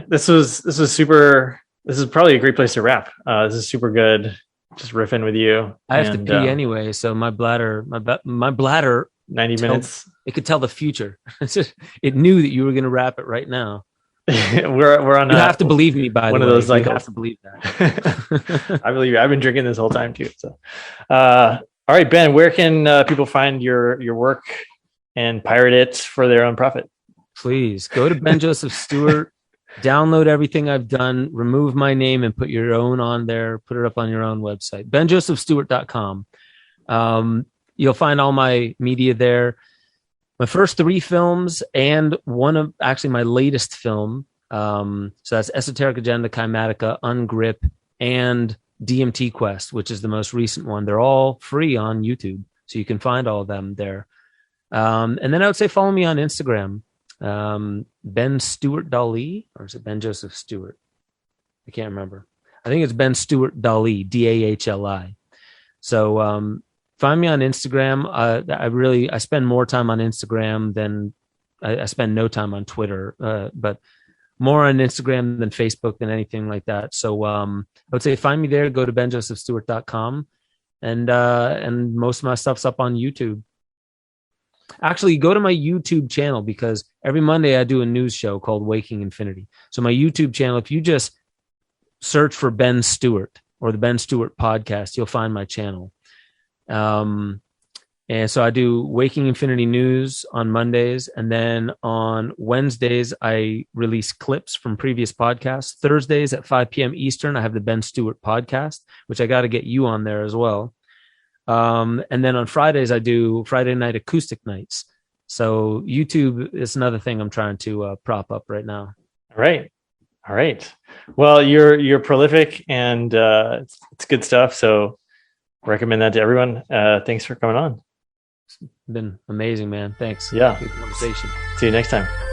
this was super. This is probably a great place to wrap. This is super good. Just riffing with you. I have to pee anyway, so my bladder. 90 minutes. It could tell the future. It knew that you were going to wrap it right now. we're on. You have to believe me. By one the of way, those cycles. You have to believe that. I believe you. I've been drinking this whole time too. So, all right, Ben, where can people find your work and pirate it for their own profit? Please go to Ben Joseph Stewart. Download everything I've done. Remove my name and put your own on there. Put it up on your own website. BenJosephStewart.com. You'll find all my media there. My first 3 films and one of actually my latest film. So that's Esoteric Agenda, Kymatica, Ungrip, and DMT Quest, which is the most recent one. They're all free on YouTube, so you can find all of them there. And then I would say follow me on Instagram, Ben Stewart Dali, or is it Ben Joseph Stewart? I can't remember. I think it's Ben Stewart Dali, Dahli. So find me on Instagram. I spend more time on Instagram than I spend no time on Twitter, but more on Instagram than Facebook than anything like that. So I would say find me there. Go to benjosephstewart.com, and most of my stuff's up on YouTube. Actually, go to my YouTube channel, because every Monday I do a news show called Waking Infinity. So my YouTube channel, if you just search for Ben Stewart or the Ben Stewart podcast, you'll find my channel. And so I do Waking Infinity News on Mondays. And then on Wednesdays, I release clips from previous podcasts. Thursdays at 5 p.m. Eastern, I have the Ben Stewart podcast, which I got to get you on there as well. And then on Fridays, I do Friday night acoustic nights. So YouTube is another thing I'm trying to prop up right now. All right. Well, you're prolific, and it's good stuff. So recommend that to everyone. Thanks for coming on. It's been amazing, man. Thanks. Yeah. Good conversation. See you next time.